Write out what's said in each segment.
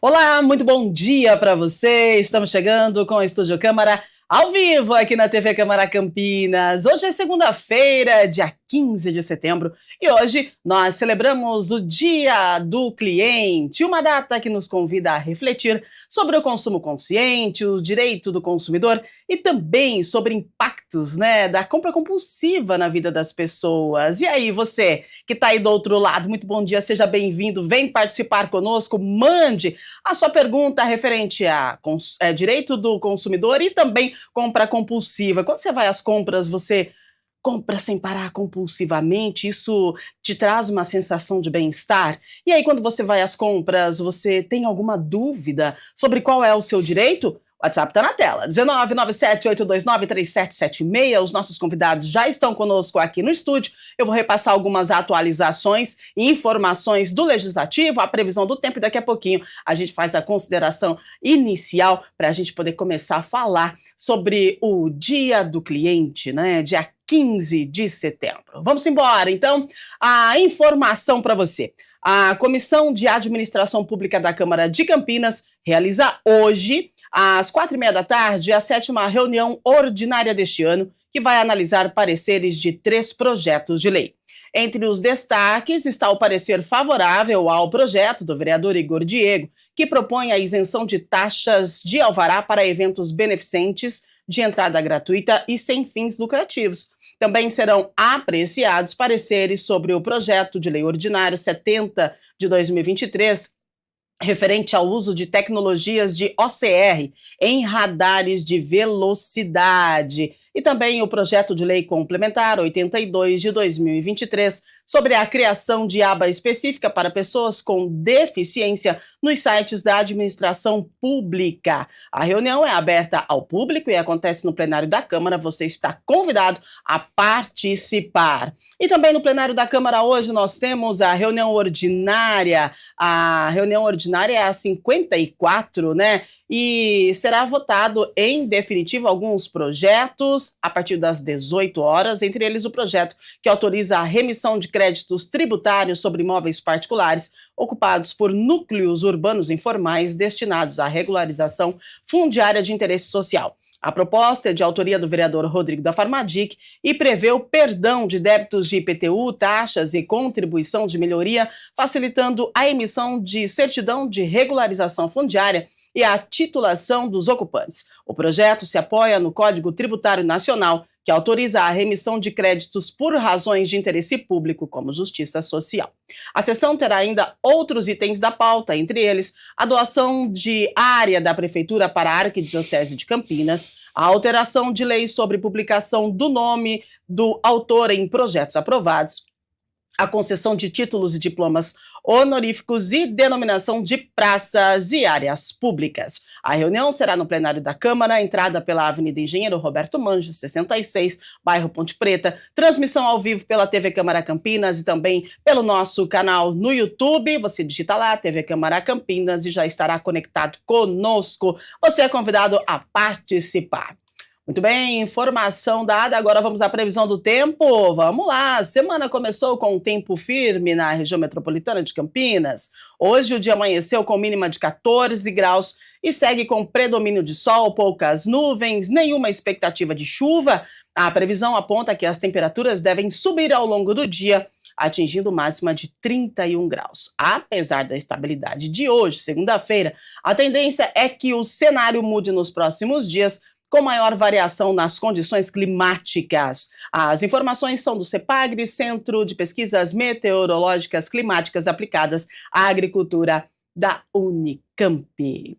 Olá, muito bom dia para você. Estamos chegando com o Estúdio Câmara ao vivo aqui na TV Câmara Campinas. Hoje é segunda-feira, dia 15 de setembro, e hoje nós celebramos o Dia do Cliente, uma data que nos convida a refletir sobre o consumo consciente, o direito do consumidor e também sobre impactos, da compra compulsiva na vida das pessoas. E aí, você que está aí do outro lado, muito bom dia, seja bem-vindo, vem participar conosco, mande a sua pergunta referente a direito do consumidor e também compra compulsiva. Quando você vai às compras, você compra sem parar compulsivamente, isso te traz uma sensação de bem-estar? E aí, quando você vai às compras, você tem alguma dúvida sobre qual é o seu direito? O WhatsApp está na tela, 19978293776. Os nossos convidados já estão conosco aqui no estúdio. Eu vou repassar algumas atualizações e informações do Legislativo, a previsão do tempo, e daqui a pouquinho a gente faz a consideração inicial para a gente poder começar a falar sobre o Dia do Cliente, dia 15 de setembro. Vamos embora, então, a informação para você. A Comissão de Administração Pública da Câmara de Campinas realiza hoje, às 4h30 da tarde, a 7ª reunião ordinária deste ano, que vai analisar pareceres de 3 projetos de lei. Entre os destaques está o parecer favorável ao projeto do vereador Igor Diego, que propõe a isenção de taxas de alvará para eventos beneficentes de entrada gratuita e sem fins lucrativos. Também serão apreciados pareceres sobre o projeto de lei ordinário 70 de 2023, referente ao uso de tecnologias de OCR em radares de velocidade, e também o projeto de lei complementar 82 de 2023, sobre a criação de aba específica para pessoas com deficiência nos sites da administração pública. A reunião é aberta ao público e acontece no plenário da Câmara. Você está convidado a participar. E também no plenário da Câmara hoje nós temos a reunião ordinária. A reunião ordinária é a 54, e será votado em definitivo alguns projetos a partir das 18 horas, entre eles o projeto que autoriza a remissão de créditos tributários sobre imóveis particulares ocupados por núcleos urbanos informais destinados à regularização fundiária de interesse social. A proposta é de autoria do vereador Rodrigo da Farmadic e prevê o perdão de débitos de IPTU, taxas e contribuição de melhoria, facilitando a emissão de certidão de regularização fundiária e a titulação dos ocupantes. O projeto se apoia no Código Tributário Nacional, que autoriza a remissão de créditos por razões de interesse público, como justiça social. A sessão terá ainda outros itens da pauta, entre eles a doação de área da Prefeitura para a Arquidiocese de Campinas, a alteração de lei sobre publicação do nome do autor em projetos aprovados, a concessão de títulos e diplomas honoríficos e denominação de praças e áreas públicas. A reunião será no plenário da Câmara, entrada pela Avenida Engenheiro Roberto Manjo, 66, bairro Ponte Preta, transmissão ao vivo pela TV Câmara Campinas e também pelo nosso canal no YouTube. Você digita lá, TV Câmara Campinas, e já estará conectado conosco. Você é convidado a participar. Muito bem, informação dada, agora vamos à previsão do tempo. Vamos lá, a semana começou com um tempo firme na região metropolitana de Campinas. Hoje o dia amanheceu com mínima de 14 graus e segue com predomínio de sol, poucas nuvens, nenhuma expectativa de chuva. A previsão aponta que as temperaturas devem subir ao longo do dia, atingindo máxima de 31 graus. Apesar da estabilidade de hoje, segunda-feira, a tendência é que o cenário mude nos próximos dias, com maior variação nas condições climáticas. As informações são do CEPAGRE, Centro de Pesquisas Meteorológicas Climáticas Aplicadas à Agricultura da Unicamp.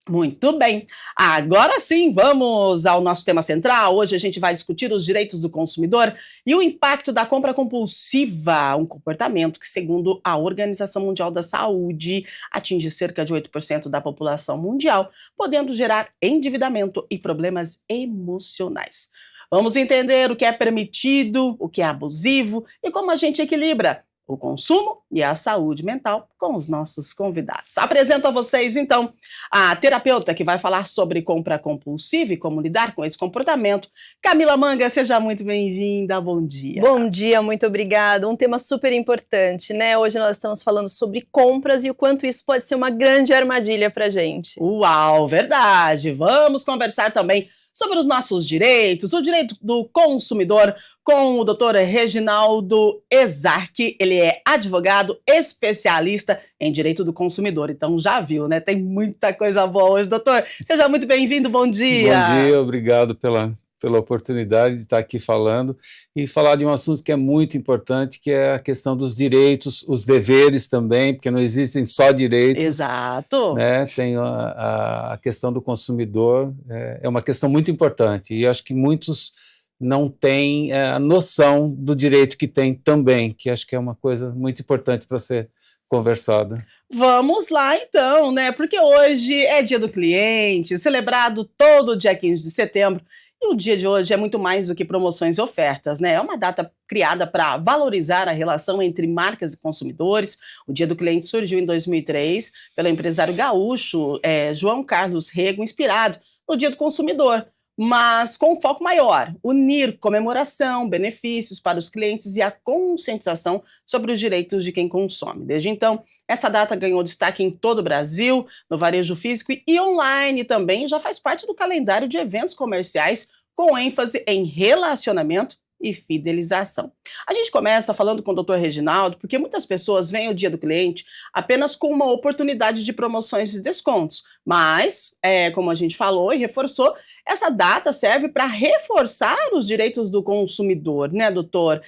Muito bem, agora sim, vamos ao nosso tema central. Hoje a gente vai discutir os direitos do consumidor e o impacto da compra compulsiva, um comportamento que, segundo a Organização Mundial da Saúde, atinge cerca de 8% da população mundial, podendo gerar endividamento e problemas emocionais. Vamos entender o que é permitido, o que é abusivo e como a gente equilibra o consumo e a saúde mental com os nossos convidados. Apresento a vocês, então, a terapeuta que vai falar sobre compra compulsiva e como lidar com esse comportamento. Camila Manga, seja muito bem-vinda, bom dia. Bom dia, muito obrigada. Um tema super importante, né? Hoje nós estamos falando sobre compras e o quanto isso pode ser uma grande armadilha para a gente. Uau, verdade! Vamos conversar também sobre os nossos direitos, o direito do consumidor, com o doutor Reginaldo Ezarch. Ele é advogado especialista em direito do consumidor. Então já viu, né? Tem muita coisa boa hoje. Doutor, seja muito bem-vindo, bom dia. Bom dia, obrigado pela oportunidade de estar aqui falando e falar de um assunto que é muito importante, que é a questão dos direitos, os deveres também, porque não existem só direitos. Exato. Né? Tem a questão do consumidor, é uma questão muito importante, e acho que muitos não têm a noção do direito que tem também, que acho que é uma coisa muito importante para ser conversada. Vamos lá então, né? Porque hoje é Dia do Cliente, celebrado todo dia 15 de setembro, e o dia de hoje é muito mais do que promoções e ofertas, né? É uma data criada para valorizar a relação entre marcas e consumidores. O Dia do Cliente surgiu em 2003 pelo empresário gaúcho João Carlos Rego, inspirado no Dia do Consumidor, mas com um foco maior: unir comemoração, benefícios para os clientes e a conscientização sobre os direitos de quem consome. Desde então, essa data ganhou destaque em todo o Brasil, no varejo físico e online também, já faz parte do calendário de eventos comerciais com ênfase em relacionamento e fidelização. A gente começa falando com o Dr. Reginaldo, porque muitas pessoas veem o Dia do Cliente apenas com uma oportunidade de promoções e descontos, mas, como a gente falou e reforçou, essa data serve para reforçar os direitos do consumidor, né, doutor?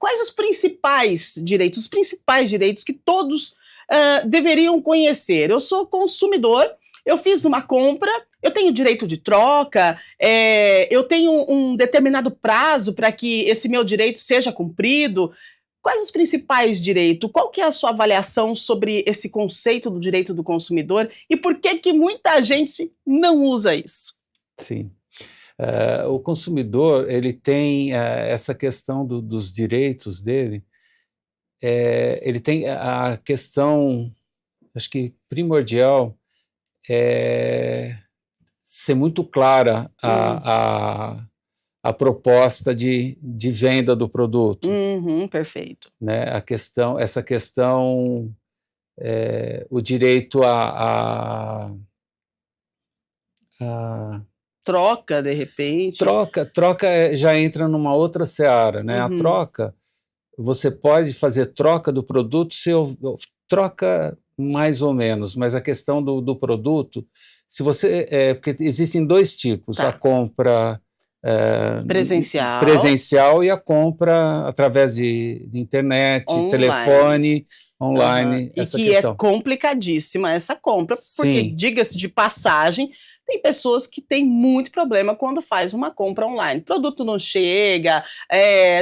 Quais os principais direitos que todos deveriam conhecer? Eu sou consumidor, eu fiz uma compra, eu tenho direito de troca, eu tenho um determinado prazo para que esse meu direito seja cumprido. Quais os principais direitos? Qual que é a sua avaliação sobre esse conceito do direito do consumidor e por que muita gente não usa isso? Sim. O consumidor, ele tem essa questão dos direitos dele, ele tem a questão, acho que primordial, ser muito clara a proposta de venda do produto. Perfeito. Né? Essa questão, o direito a troca, de repente. Troca já entra numa outra seara, né? A troca, você pode fazer troca do produto, troca mais ou menos, mas a questão do produto, se você, porque existem dois tipos, a compra presencial e a compra através de internet, online, telefone, online. E que questão é complicadíssima essa compra, porque, diga-se de passagem, tem pessoas que têm muito problema quando faz uma compra online. O produto não chega,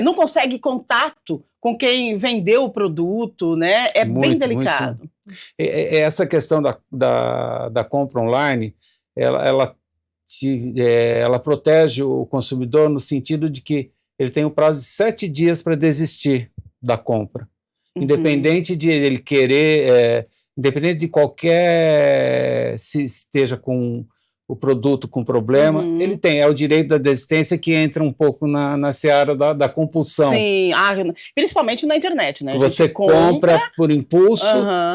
não consegue contato com quem vendeu o produto, né? É bem delicado. Essa questão da compra online, ela protege o consumidor no sentido de que ele tem o prazo de 7 dias para desistir da compra. Independente de ele querer, independente de qualquer, se esteja com o produto com problema, ele tem, o direito da desistência, que entra um pouco na seara da compulsão. Sim, principalmente na internet, né? Você compra por impulso,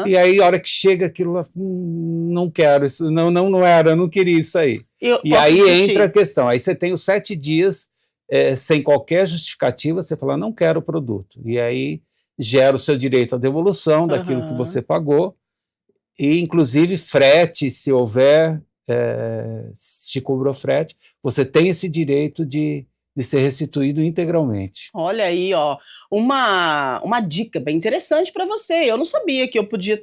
e aí a hora que chega aquilo lá, não quero, isso, eu não queria isso aí. E aí entra a questão, aí você tem os 7 dias, sem qualquer justificativa, você fala, não quero o produto. E aí gera o seu direito à devolução daquilo que você pagou, e inclusive frete, se houver, se cobrou frete, você tem esse direito de ser restituído integralmente. Olha aí, ó, uma dica bem interessante para você. Eu não sabia que eu podia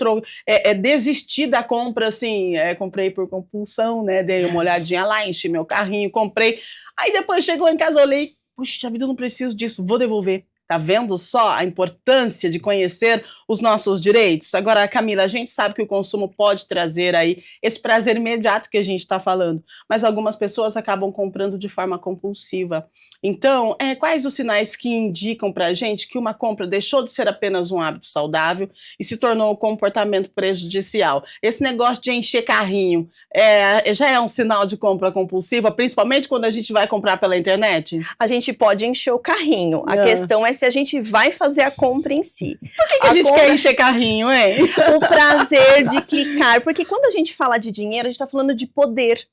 desistir da compra, assim, comprei por compulsão, né? Dei uma olhadinha lá, enchi meu carrinho, comprei. Aí depois chegou em casa, olhei, puxa vida, eu não preciso disso, vou devolver. Tá vendo só a importância de conhecer os nossos direitos? Agora, Camila, a gente sabe que o consumo pode trazer aí esse prazer imediato que a gente está falando, mas algumas pessoas acabam comprando de forma compulsiva. Então, quais os sinais que indicam para a gente que uma compra deixou de ser apenas um hábito saudável e se tornou um comportamento prejudicial? Esse negócio de encher carrinho já é um sinal de compra compulsiva, principalmente quando a gente vai comprar pela internet? A gente pode encher o carrinho. A questão é se a gente vai fazer a compra em si. Por que a gente quer encher carrinho, hein? O prazer de clicar. Porque quando a gente fala de dinheiro, a gente está falando de poder.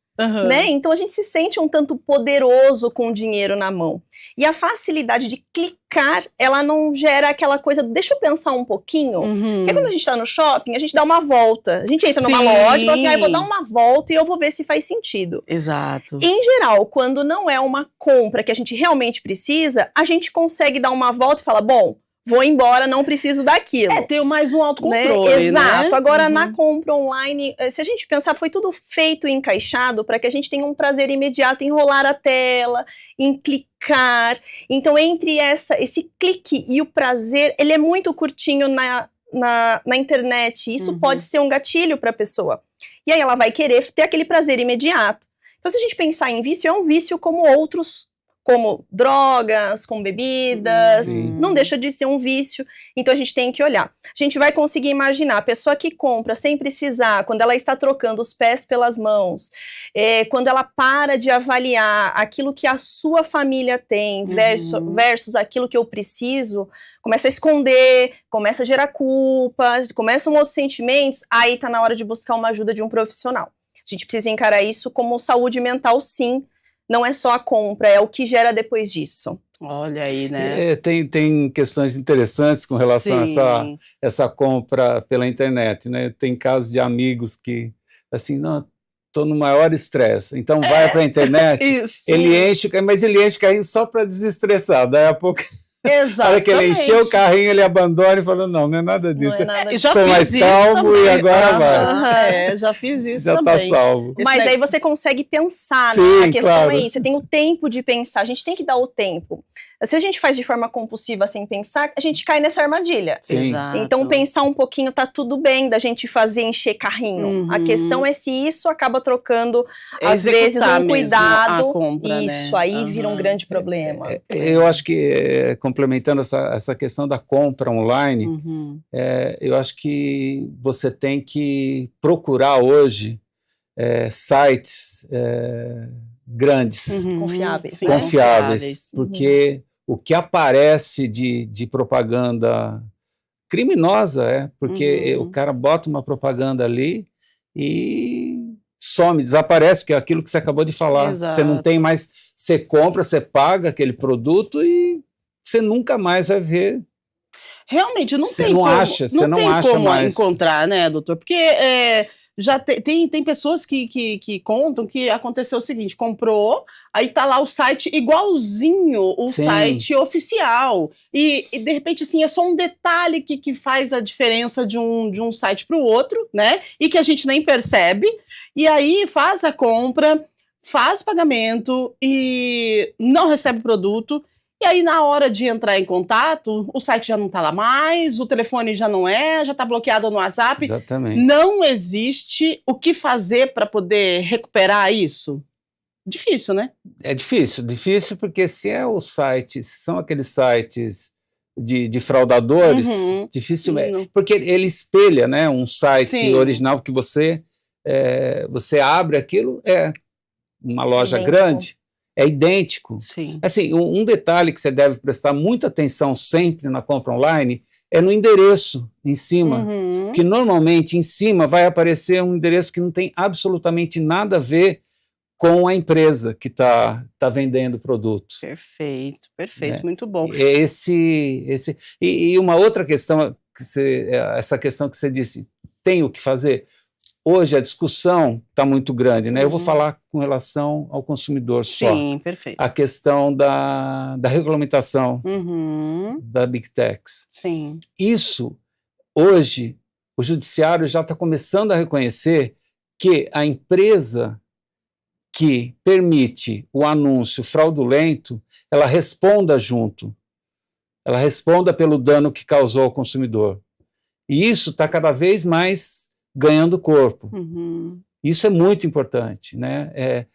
Né? Então a gente se sente um tanto poderoso com o dinheiro na mão. E a facilidade de clicar, ela não gera aquela coisa, deixa eu pensar um pouquinho. Porque quando a gente está no shopping, a gente dá uma volta. A gente entra numa loja e fala assim, eu vou dar uma volta e eu vou ver se faz sentido. Exato. Em geral, quando não é uma compra que a gente realmente precisa, a gente consegue dar uma volta e falar, bom, vou embora, não preciso daquilo. Ter mais um autocontrole, né? Exato. Né? Agora, na compra online, se a gente pensar, foi tudo feito e encaixado para que a gente tenha um prazer imediato em rolar a tela, em clicar. Então, entre esse clique e o prazer, ele é muito curtinho na internet. Isso pode ser um gatilho para a pessoa. E aí ela vai querer ter aquele prazer imediato. Então, se a gente pensar em vício, é um vício como outros, como drogas, como bebidas, não deixa de ser um vício, então a gente tem que olhar. A gente vai conseguir imaginar a pessoa que compra sem precisar, quando ela está trocando os pés pelas mãos, quando ela para de avaliar aquilo que a sua família tem versus aquilo que eu preciso, começa a esconder, começa a gerar culpa, começam outros sentimentos, aí está na hora de buscar uma ajuda de um profissional. A gente precisa encarar isso como saúde mental, sim. Não é só a compra, é o que gera depois disso. Olha aí, né? Tem questões interessantes com relação a essa compra pela internet, né? Tem casos de amigos que, assim, não, estou no maior estresse, então vai para a internet, ele enche o carrinho só para desestressar, daí a pouco... Exatamente. A hora que ele encheu o carrinho, ele abandona e falou, não é nada disso. Estou mais calmo e agora vai. Já fiz isso já também. Já está salvo. Mas aí você consegue pensar, sim, né? A questão claro. é isso, você tem o tempo de pensar, a gente tem que dar o tempo. Se a gente faz de forma compulsiva sem pensar, a gente cai nessa armadilha. Sim. Então pensar um pouquinho tá tudo bem da gente fazer encher carrinho. A questão é se isso acaba trocando, às vezes, um cuidado. Compra, isso, né? Aí vira um grande problema. Eu acho que, complementando essa questão da compra online, eu acho que você tem que procurar hoje sites grandes. Confiáveis. Confiáveis, porque o que aparece de propaganda criminosa porque o cara bota uma propaganda ali e some, desaparece, que é aquilo que você acabou de falar. Exato. Você não tem mais, você compra, você paga aquele produto e você nunca mais vai ver. Realmente, não você tem não como, acha, você não tem acha como mais. encontrar, né, doutor? Porque já tem pessoas que contam que aconteceu o seguinte, comprou, aí tá lá o site igualzinho o site oficial, e de repente assim, é só um detalhe que faz a diferença de um site para o outro, né, e que a gente nem percebe, e aí faz a compra, faz o pagamento e não recebe o produto. E aí, na hora de entrar em contato, o site já não está lá mais, o telefone já não já está bloqueado no WhatsApp. Exatamente. Não existe o que fazer para poder recuperar isso? Difícil, né? É difícil porque se são aqueles sites de fraudadores, dificilmente. Porque ele espelha, né, um site original que você abre aquilo, uma loja grande. É idêntico. Sim. Assim, um detalhe que você deve prestar muita atenção sempre na compra online é no endereço em cima, porque normalmente em cima vai aparecer um endereço que não tem absolutamente nada a ver com a empresa que está vendendo o produto. Perfeito, muito bom. E uma outra questão, essa questão que você disse, tem o que fazer? Hoje a discussão está muito grande, né? Eu vou falar com relação ao consumidor só. Sim, perfeito. A questão da regulamentação da Big Techs. Sim. Isso, hoje, o judiciário já está começando a reconhecer que a empresa que permite o anúncio fraudulento, ela responda junto. ela responda pelo dano que causou ao consumidor. E isso está cada vez mais ganhando corpo. Isso é muito importante, né?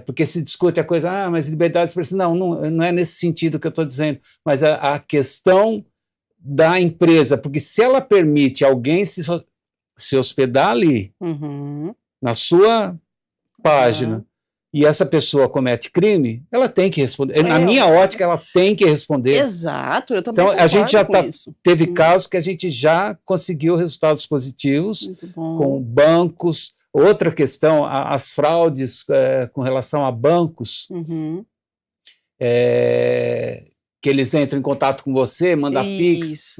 Porque se discute a coisa, mas liberdade de expressão. Não é nesse sentido que eu estou dizendo, mas a questão da empresa, porque se ela permite alguém se hospedar ali, na sua página, e essa pessoa comete crime, ela tem que responder. Na minha ótica, ela tem que responder. Exato, eu também concordo. Então, a gente já teve isso. casos que a gente já conseguiu resultados positivos com bancos. Outra questão, as fraudes com relação a bancos, que eles entram em contato com você, manda Pix.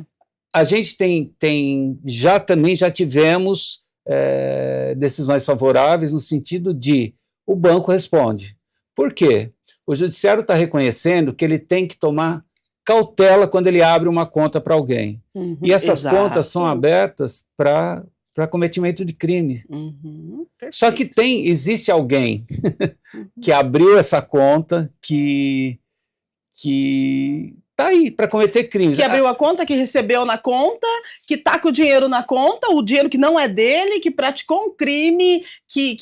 A gente também já tivemos decisões favoráveis no sentido de o banco responde. Por quê? O judiciário está reconhecendo que ele tem que tomar cautela quando ele abre uma conta para alguém. E essas contas são abertas para cometimento de crime. Só que existe alguém que abriu essa conta, que está aí para cometer crimes. Que abriu a conta, que recebeu na conta, que está com o dinheiro na conta, o dinheiro que não é dele, que praticou um crime, e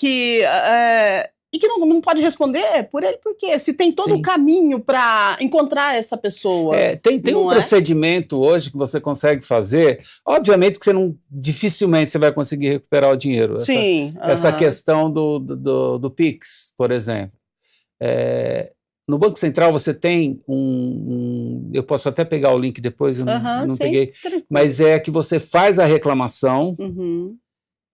que não pode responder por ele, porque se tem todo o caminho para encontrar essa pessoa. Tem um procedimento hoje que você consegue fazer, obviamente que dificilmente você vai conseguir recuperar o dinheiro. Essa questão do Pix, por exemplo. No Banco Central você tem eu posso até pegar o link depois, eu não peguei, mas é que você faz a reclamação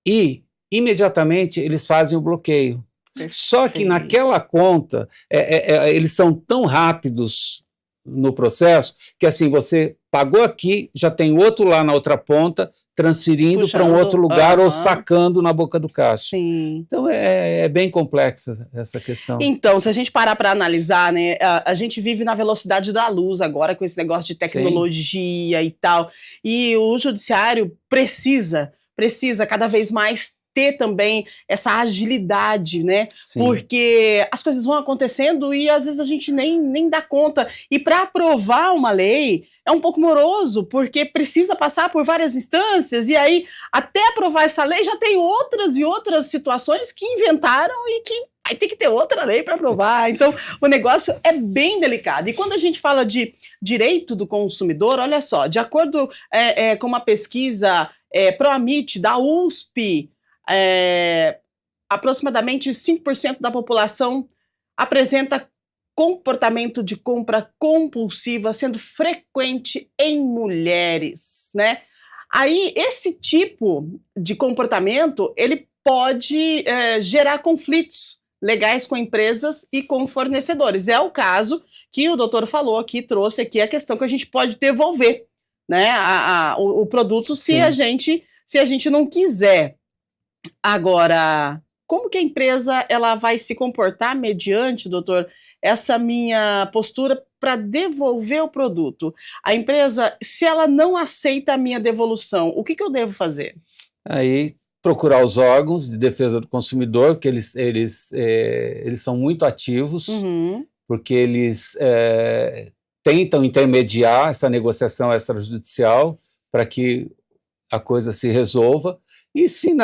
e imediatamente eles fazem o bloqueio. Só que naquela conta, eles são tão rápidos no processo, que assim, você pagou aqui, já tem outro lá na outra ponta, transferindo para um outro lugar ou sacando na boca do caixa. Então é bem complexa essa questão. Então, se a gente parar para analisar, né, a gente vive na velocidade da luz agora, com esse negócio de tecnologia e tal, e o judiciário precisa cada vez mais ter também essa agilidade, né? Porque as coisas vão acontecendo e às vezes a gente nem dá conta. E para aprovar uma lei é um pouco moroso, porque precisa passar por várias instâncias, e aí até aprovar essa lei já tem outras e outras situações que inventaram e que aí tem que ter outra lei para aprovar. Então, o negócio é bem delicado. E quando a gente fala de direito do consumidor, olha só, de acordo com uma pesquisa ProAmit da USP, aproximadamente 5% da população apresenta comportamento de compra compulsiva, sendo frequente em mulheres, né? Aí, esse tipo de comportamento, ele pode gerar conflitos legais com empresas e com fornecedores. É o caso que o doutor falou aqui, trouxe aqui a questão que a gente pode devolver, né, o produto se a gente não quiser. Agora, como que a empresa ela vai se comportar mediante, doutor, essa minha postura para devolver o produto? A empresa, se ela não aceita a minha devolução, o que eu devo fazer? Aí, procurar os órgãos de defesa do consumidor, que eles são muito ativos, porque eles tentam intermediar essa negociação extrajudicial para que a coisa se resolva. E se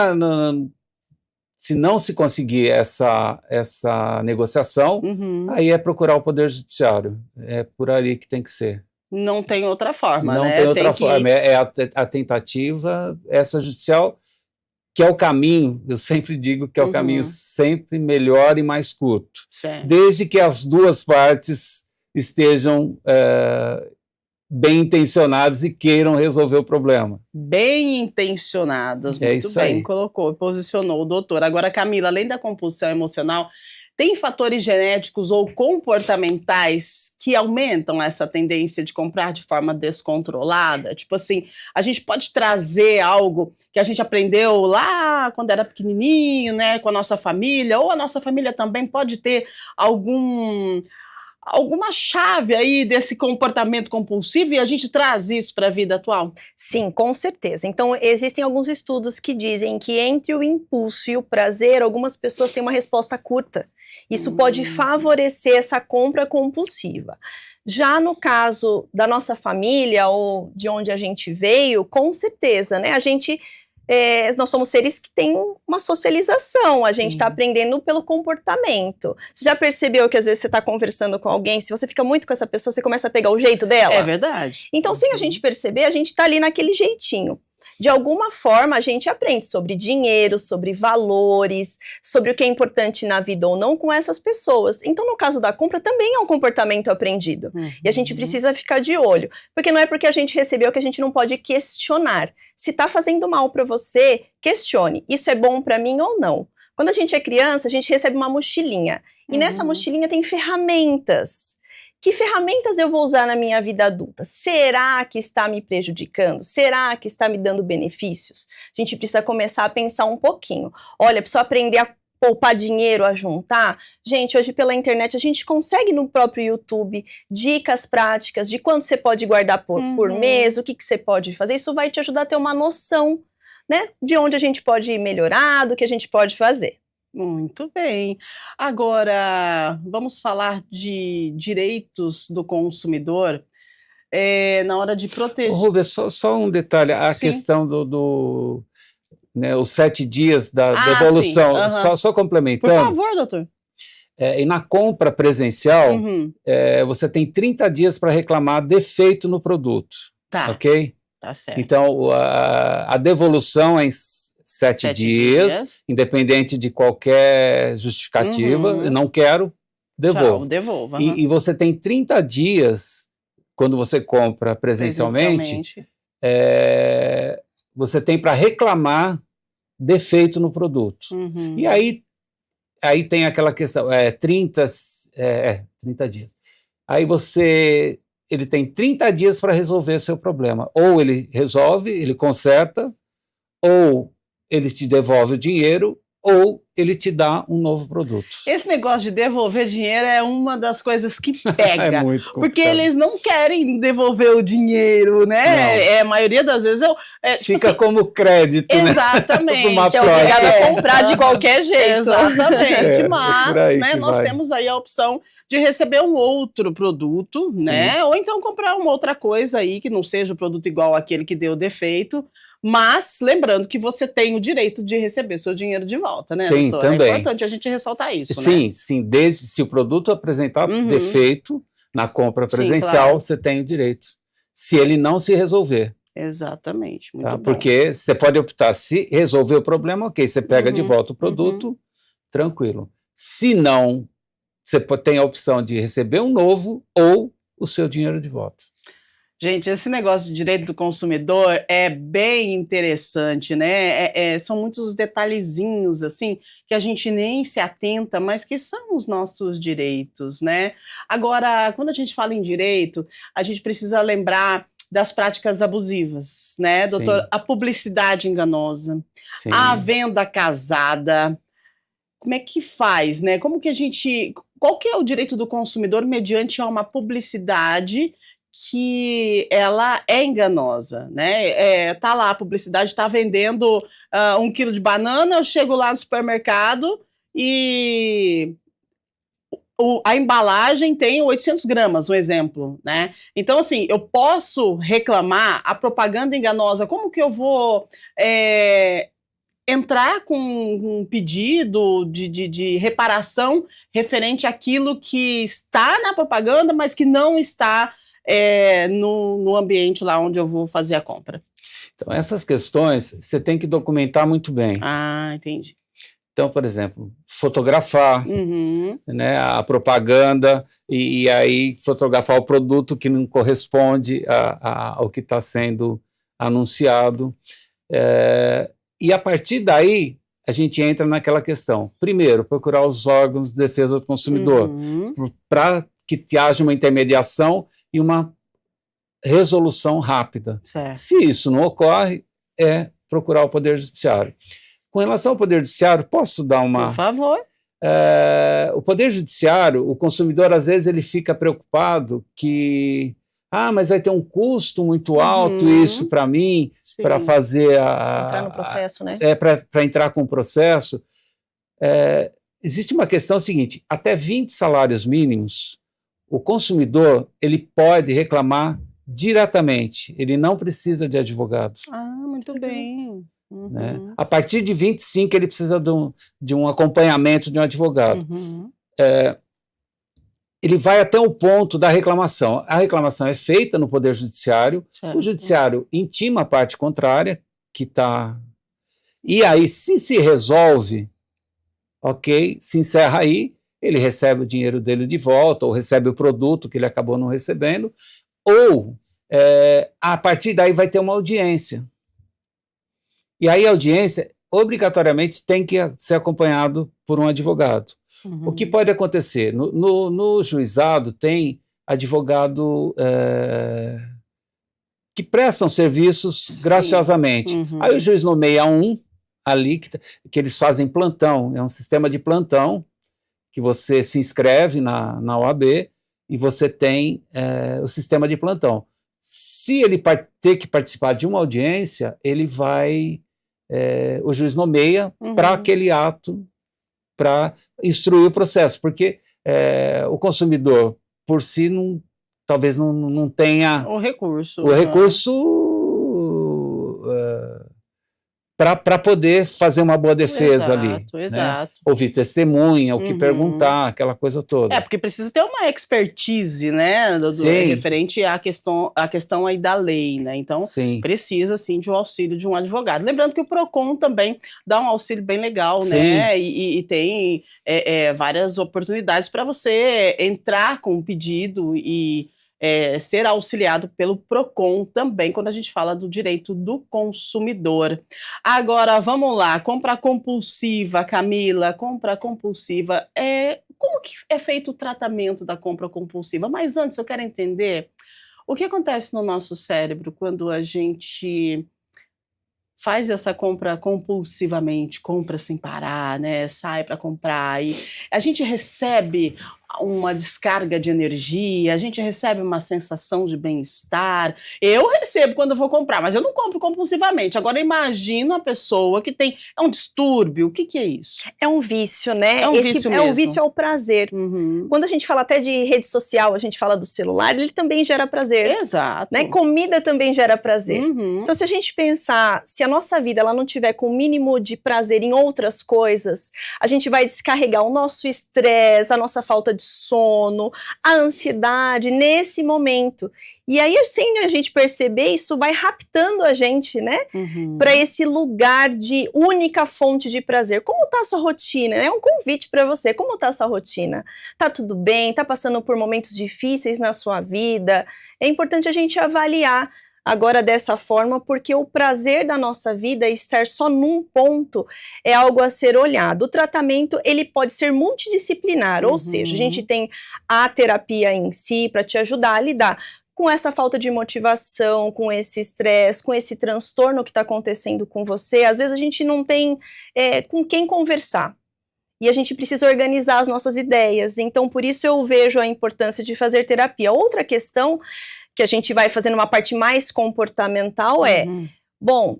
não se conseguir essa negociação, aí é procurar o Poder Judiciário. É por ali que tem que ser. Não tem outra forma, não né? Não tem outra forma. É a tentativa extrajudicial, que é o caminho, eu sempre digo que é o caminho sempre melhor e mais curto. Desde que as duas partes estejam bem intencionados e queiram resolver o problema. Bem intencionadas, muito bem, colocou, posicionou o doutor. Agora, Camila, além da compulsão emocional, tem fatores genéticos ou comportamentais que aumentam essa tendência de comprar de forma descontrolada? Tipo assim, a gente pode trazer algo que a gente aprendeu lá quando era pequenininho, né, com a nossa família, ou a nossa família também pode ter alguma chave aí desse comportamento compulsivo e a gente traz isso para a vida atual? Sim, com certeza. Então, existem alguns estudos que dizem que entre o impulso e o prazer, algumas pessoas têm uma resposta curta. Isso pode favorecer essa compra compulsiva. Já no caso da nossa família ou de onde a gente veio, com certeza, né? Nós somos seres que têm uma socialização, a gente está aprendendo pelo comportamento. Você já percebeu que às vezes você está conversando com alguém, se você fica muito com essa pessoa, você começa a pegar o jeito dela? É verdade. Então, sem a gente perceber, a gente está ali naquele jeitinho. De alguma forma, a gente aprende sobre dinheiro, sobre valores, sobre o que é importante na vida ou não com essas pessoas. Então, no caso da compra, também é um comportamento aprendido. E a gente precisa ficar de olho. Porque não é porque a gente recebeu que a gente não pode questionar. Se está fazendo mal para você, questione. Isso é bom para mim ou não? Quando a gente é criança, a gente recebe uma mochilinha. E nessa mochilinha tem ferramentas. Que ferramentas eu vou usar na minha vida adulta? Será que está me prejudicando? Será que está me dando benefícios? A gente precisa começar a pensar um pouquinho. Olha, preciso aprender a poupar dinheiro, a juntar. Gente, hoje pela internet a gente consegue no próprio YouTube dicas práticas de quanto você pode guardar por mês, o que você pode fazer. Isso vai te ajudar a ter uma noção, né, de onde a gente pode melhorar, do que a gente pode fazer. Muito bem. Agora, vamos falar de direitos do consumidor na hora de proteger. Rubens, só um detalhe, a questão né, os 7 dias da devolução, só complementando. Por favor, doutor. E na compra presencial, você tem 30 dias para reclamar defeito no produto. Tá. Ok? Tá certo. Então, a devolução é em 7 dias, independente de qualquer justificativa. Eu não quero, devolvo. Devolva. E você tem 30 dias, quando você compra presencialmente. Você tem para reclamar defeito no produto. E aí tem aquela questão, 30 dias. Aí ele tem 30 dias para resolver o seu problema. Ou ele resolve, ele conserta, ou ele te devolve o dinheiro, ou ele te dá um novo produto. Esse negócio de devolver dinheiro é uma das coisas que pega. É muito complicado. Porque eles não querem devolver o dinheiro, né? A maioria das vezes fica assim, como crédito, exatamente. Né? É obrigado a comprar de qualquer jeito. Exatamente. Mas né, nós temos aí a opção de receber um outro produto, né? Ou então comprar uma outra coisa aí que não seja o produto igual àquele que deu defeito. Mas, lembrando que você tem o direito de receber seu dinheiro de volta, né, Sim, doutor? também. É importante a gente ressaltar isso, sim, né? Sim, desde se o produto apresentar defeito na compra presencial, você tem o direito. Se ele não se resolver. Exatamente, muito bom. Porque você pode optar, se resolver o problema, ok, você pega de volta o produto, tranquilo. Se não, você tem a opção de receber um novo ou o seu dinheiro de volta. Gente, esse negócio de direito do consumidor é bem interessante, né? São muitos detalhezinhos, assim, que a gente nem se atenta, mas que são os nossos direitos, né? Agora, quando a gente fala em direito, a gente precisa lembrar das práticas abusivas, né, doutor? A publicidade enganosa, a venda casada. Como é que faz, né? Como que a gente... Qual que é o direito do consumidor mediante a uma publicidade que ela é enganosa, né? Tá lá, a publicidade está vendendo 1 quilo de banana, eu chego lá no supermercado e a embalagem tem 800 gramas, um exemplo, né? Então, assim, eu posso reclamar a propaganda enganosa, como que eu vou entrar com um pedido de reparação referente àquilo que está na propaganda, mas que não está no ambiente lá onde eu vou fazer a compra? Então, essas questões você tem que documentar muito bem. Ah, entendi. Então, por exemplo, fotografar né, a propaganda e aí fotografar o produto que não corresponde ao que está sendo anunciado. E a partir daí, a gente entra naquela questão. Primeiro, procurar os órgãos de defesa do consumidor para que haja uma intermediação e uma resolução rápida. Certo. Se isso não ocorre, procurar o Poder Judiciário. Com relação ao Poder Judiciário, posso dar uma... Por favor. O Poder Judiciário, o consumidor, às vezes, ele fica preocupado que... mas vai ter um custo muito alto isso para mim, para fazer entrar no processo, né? Para entrar com o processo. Existe uma questão seguinte, até 20 salários mínimos, o consumidor ele pode reclamar diretamente, ele não precisa de advogados. Muito bem. Uhum. Né? A partir de 25 ele precisa de um acompanhamento de um advogado. Uhum. Ele vai até o ponto da reclamação. A reclamação é feita no Poder Judiciário, certo. O Judiciário intima a parte contrária, que está... E aí, se resolve, ok, se encerra aí, ele recebe o dinheiro dele de volta, ou recebe o produto que ele acabou não recebendo, ou a partir daí vai ter uma audiência. E aí a audiência, obrigatoriamente, tem que ser acompanhado por um advogado. Uhum. O que pode acontecer? No juizado tem advogado que prestam serviços Sim. graciosamente. Uhum. Aí o juiz nomeia um ali que eles fazem plantão, é um sistema de plantão que você se inscreve na OAB e você tem o sistema de plantão. Se ele ter que participar de uma audiência, ele vai, o juiz nomeia para aquele ato, para instruir o processo, porque o consumidor, por si, talvez não tenha o recurso para poder fazer uma boa defesa ali. Exato. Né? Ouvir testemunha, o que perguntar, aquela coisa toda. Porque precisa ter uma expertise, né, referente à questão aí da lei, né? Então, sim. Precisa, sim, de um auxílio de um advogado. Lembrando que o PROCON também dá um auxílio bem legal, né? E tem várias oportunidades para você entrar com um pedido e ser auxiliado pelo PROCON também, quando a gente fala do direito do consumidor. Agora, vamos lá, compra compulsiva, Camila, compra compulsiva, como que é feito o tratamento da compra compulsiva? Mas antes eu quero entender o que acontece no nosso cérebro quando a gente faz essa compra compulsivamente, compra sem parar, né? Sai para comprar e a gente recebe uma descarga de energia, a gente recebe uma sensação de bem-estar. Eu recebo quando eu vou comprar, mas eu não compro compulsivamente. Agora imagina uma pessoa que tem um distúrbio. O que é isso? É um vício, né? É um vício mesmo. Um vício ao prazer. Quando a gente fala até de rede social, a gente fala do celular, ele também gera prazer. Exato. Né? Comida também gera prazer. Então, se a gente pensar, se a nossa vida ela não tiver com o mínimo de prazer em outras coisas, a gente vai descarregar o nosso estresse, a nossa falta de sono, a ansiedade nesse momento. E aí, sem a gente perceber, isso vai raptando a gente, né? Para esse lugar de única fonte de prazer. Como tá a sua rotina? É um convite para você. Como tá a sua rotina? Tá tudo bem? Tá passando por momentos difíceis na sua vida? É importante a gente avaliar agora dessa forma, porque o prazer da nossa vida, estar só num ponto, é algo a ser olhado. O tratamento, ele pode ser multidisciplinar, ou seja, a gente tem a terapia em si para te ajudar a lidar com essa falta de motivação, com esse estresse, com esse transtorno que está acontecendo com você. Às vezes a gente não tem com quem conversar. E a gente precisa organizar as nossas ideias. Então, por isso eu vejo a importância de fazer terapia. Outra questão que a gente vai fazendo uma parte mais comportamental bom,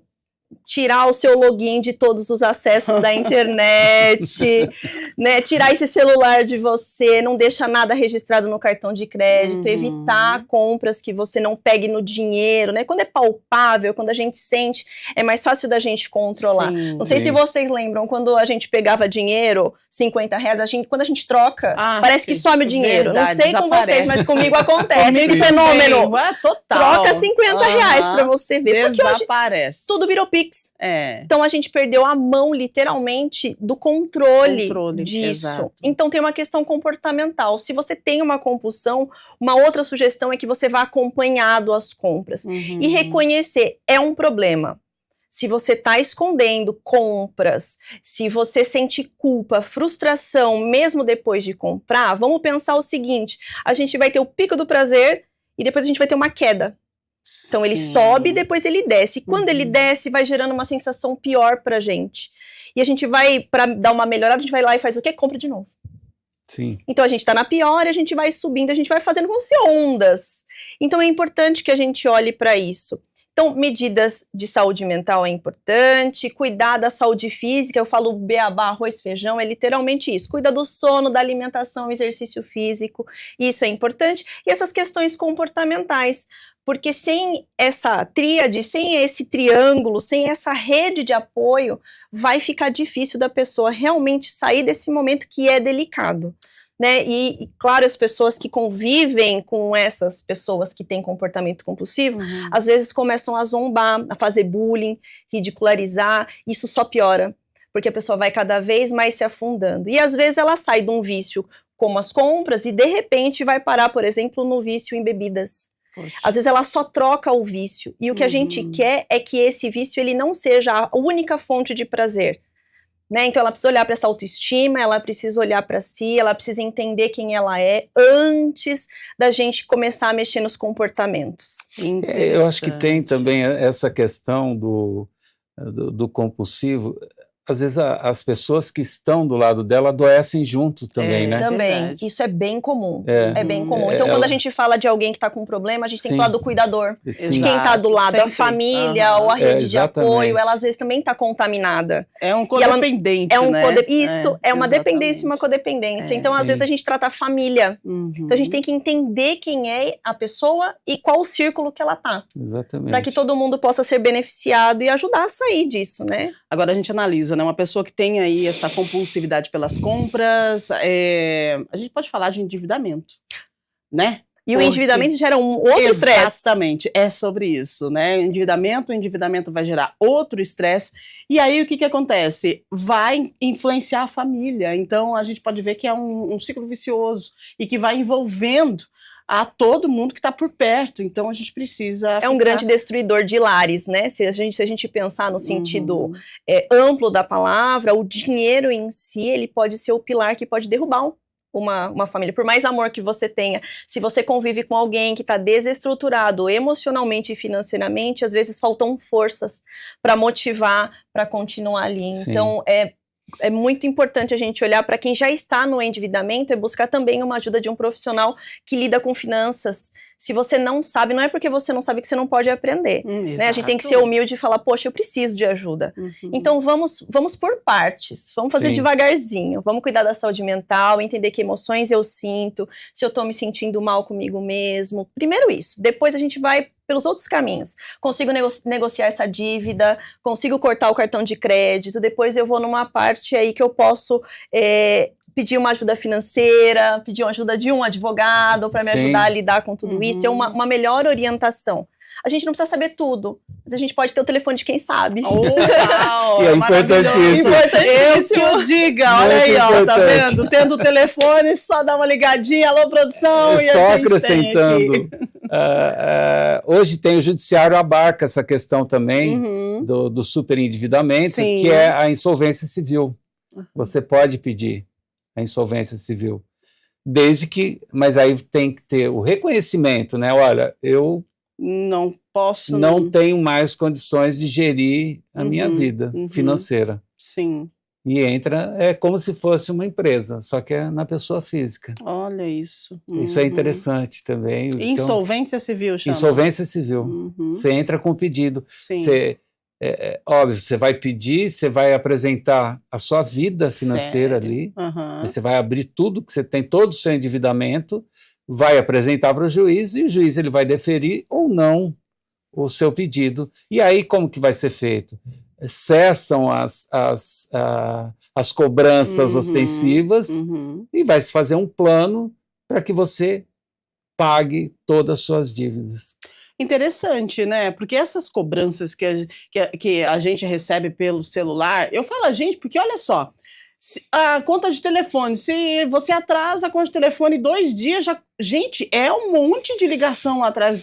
tirar o seu login de todos os acessos da internet, né? Tirar esse celular de você, não deixa nada registrado no cartão de crédito, evitar compras que você não pegue no dinheiro, né? Quando é palpável, quando a gente sente, é mais fácil da gente controlar. Não sei se vocês lembram, quando a gente pegava dinheiro, R$50, quando a gente troca, parece que some o dinheiro. Verdade, não sei com vocês, mas comigo acontece esse fenômeno. Total. Troca R$50 pra você ver. Desaparece. Só que hoje tudo virou Pix. Então a gente perdeu a mão, literalmente, do controle disso. Exato. Então tem uma questão comportamental. Se você tem uma compulsão, uma outra sugestão é que você vá acompanhado às compras. E reconhecer, é um problema. Se você está escondendo compras, se você sente culpa, frustração, mesmo depois de comprar, vamos pensar o seguinte, a gente vai ter o pico do prazer e depois a gente vai ter uma queda. Então ele sobe e depois ele desce. E quando ele desce, vai gerando uma sensação pior pra gente. E a gente vai, pra dar uma melhorada, a gente vai lá e faz o quê? Compra de novo. Sim. Então a gente tá na pior, a gente vai subindo, a gente vai fazendo como se ondas. Então é importante que a gente olhe pra isso. Então, medidas de saúde mental é importante, cuidar da saúde física, eu falo beabá, arroz, feijão, é literalmente isso. Cuida do sono, da alimentação, exercício físico, isso é importante. E essas questões comportamentais, porque sem essa tríade, sem esse triângulo, sem essa rede de apoio, vai ficar difícil da pessoa realmente sair desse momento que é delicado. Né? E, claro, as pessoas que convivem com essas pessoas que têm comportamento compulsivo, às vezes começam a zombar, a fazer bullying, ridicularizar, isso só piora, porque a pessoa vai cada vez mais se afundando. E às vezes ela sai de um vício como as compras e de repente vai parar, por exemplo, no vício em bebidas. Poxa. Às vezes ela só troca o vício, e o que a gente quer é que esse vício ele não seja a única fonte de prazer. Né? Então ela precisa olhar para essa autoestima, ela precisa olhar para si, ela precisa entender quem ela é antes da gente começar a mexer nos comportamentos. Eu acho que tem também essa questão do compulsivo. Às vezes as pessoas que estão do lado dela adoecem juntos também, né? Também, verdade. Isso é bem comum, é bem comum. Então quando a gente fala de alguém que está com um problema, a gente tem que falar do cuidador, de quem está do lado, da família ou a rede de apoio, ela às vezes também está contaminada. É um codependente, né? Isso, é uma dependência e uma codependência. Então às vezes a gente trata a família, então a gente tem que entender quem é a pessoa e qual o círculo que ela está. Exatamente. Para que todo mundo possa ser beneficiado e ajudar a sair disso, né? Agora a gente analisa, né? Uma pessoa que tem aí essa compulsividade pelas compras, a gente pode falar de endividamento, né? E o endividamento gera um outro estresse. Exatamente, é sobre isso, né? O endividamento vai gerar outro estresse. E aí o que acontece? Vai influenciar a família. Então a gente pode ver que é um ciclo vicioso e que vai envolvendo a todo mundo que está por perto, então a gente precisa... É um grande destruidor de lares, né? Se a gente pensar no sentido amplo da palavra, o dinheiro em si, ele pode ser o pilar que pode derrubar uma família. Por mais amor que você tenha, se você convive com alguém que está desestruturado emocionalmente e financeiramente, às vezes faltam forças para motivar, para continuar ali. Sim. Então, é muito importante a gente olhar para quem já está no endividamento e buscar também uma ajuda de um profissional que lida com finanças. Se você não sabe, não é porque você não sabe que você não pode aprender. Né? A gente tem que ser humilde e falar, poxa, eu preciso de ajuda. Então vamos por partes, vamos fazer devagarzinho, vamos cuidar da saúde mental, entender que emoções eu sinto, se eu estou me sentindo mal comigo mesmo. Primeiro isso, depois a gente vai pelos outros caminhos. Consigo negociar essa dívida, consigo cortar o cartão de crédito, depois eu vou numa parte aí que eu posso pedir uma ajuda financeira, pedir uma ajuda de um advogado para me ajudar a lidar com tudo isso, ter uma melhor orientação. A gente não precisa saber tudo, mas a gente pode ter o telefone de quem sabe. E é importantíssimo. Eu que eu diga, olha aí, ó, tá vendo? Tendo o telefone, só dá uma ligadinha, alô, produção, e só acrescentando, hoje tem o judiciário abarca essa questão também do superendividamento, que é a insolvência civil. Você pode pedir a insolvência civil, desde que, mas aí tem que ter o reconhecimento, né? Olha, eu não posso, não tenho mais condições de gerir a minha vida financeira. Sim. E entra, é como se fosse uma empresa, só que é na pessoa física. Olha isso. Isso é interessante também. Insolvência civil, chama. Insolvência civil. Você entra com o pedido. Sim. Óbvio, você vai pedir, você vai apresentar a sua vida financeira ali, você vai abrir tudo que você tem, todo o seu endividamento, vai apresentar para o juiz, e o juiz ele vai deferir ou não o seu pedido. E aí como que vai ser feito? Cessam as cobranças ostensivas e vai se fazer um plano para que você pague todas as suas dívidas. Interessante, né? Porque essas cobranças que a gente recebe pelo celular, eu falo a gente porque, olha só, a conta de telefone, se você atrasa a conta de telefone 2 dias, gente, é um monte de ligação atrás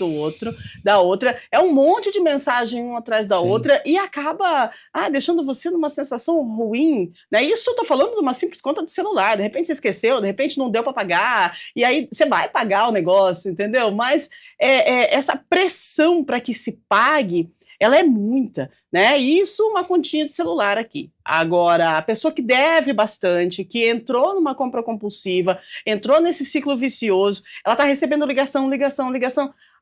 da outra, é um monte de mensagem uma atrás da outra, e acaba deixando você numa sensação ruim, né? Isso eu tô falando de uma simples conta de celular, de repente você esqueceu, de repente não deu para pagar, e aí você vai pagar o negócio, entendeu? Mas essa pressão para que se pague, ela é muita, né? Isso uma continha de celular aqui. Agora, a pessoa que deve bastante, que entrou numa compra compulsiva, entrou nesse ciclo vicioso, ela está recebendo ligação.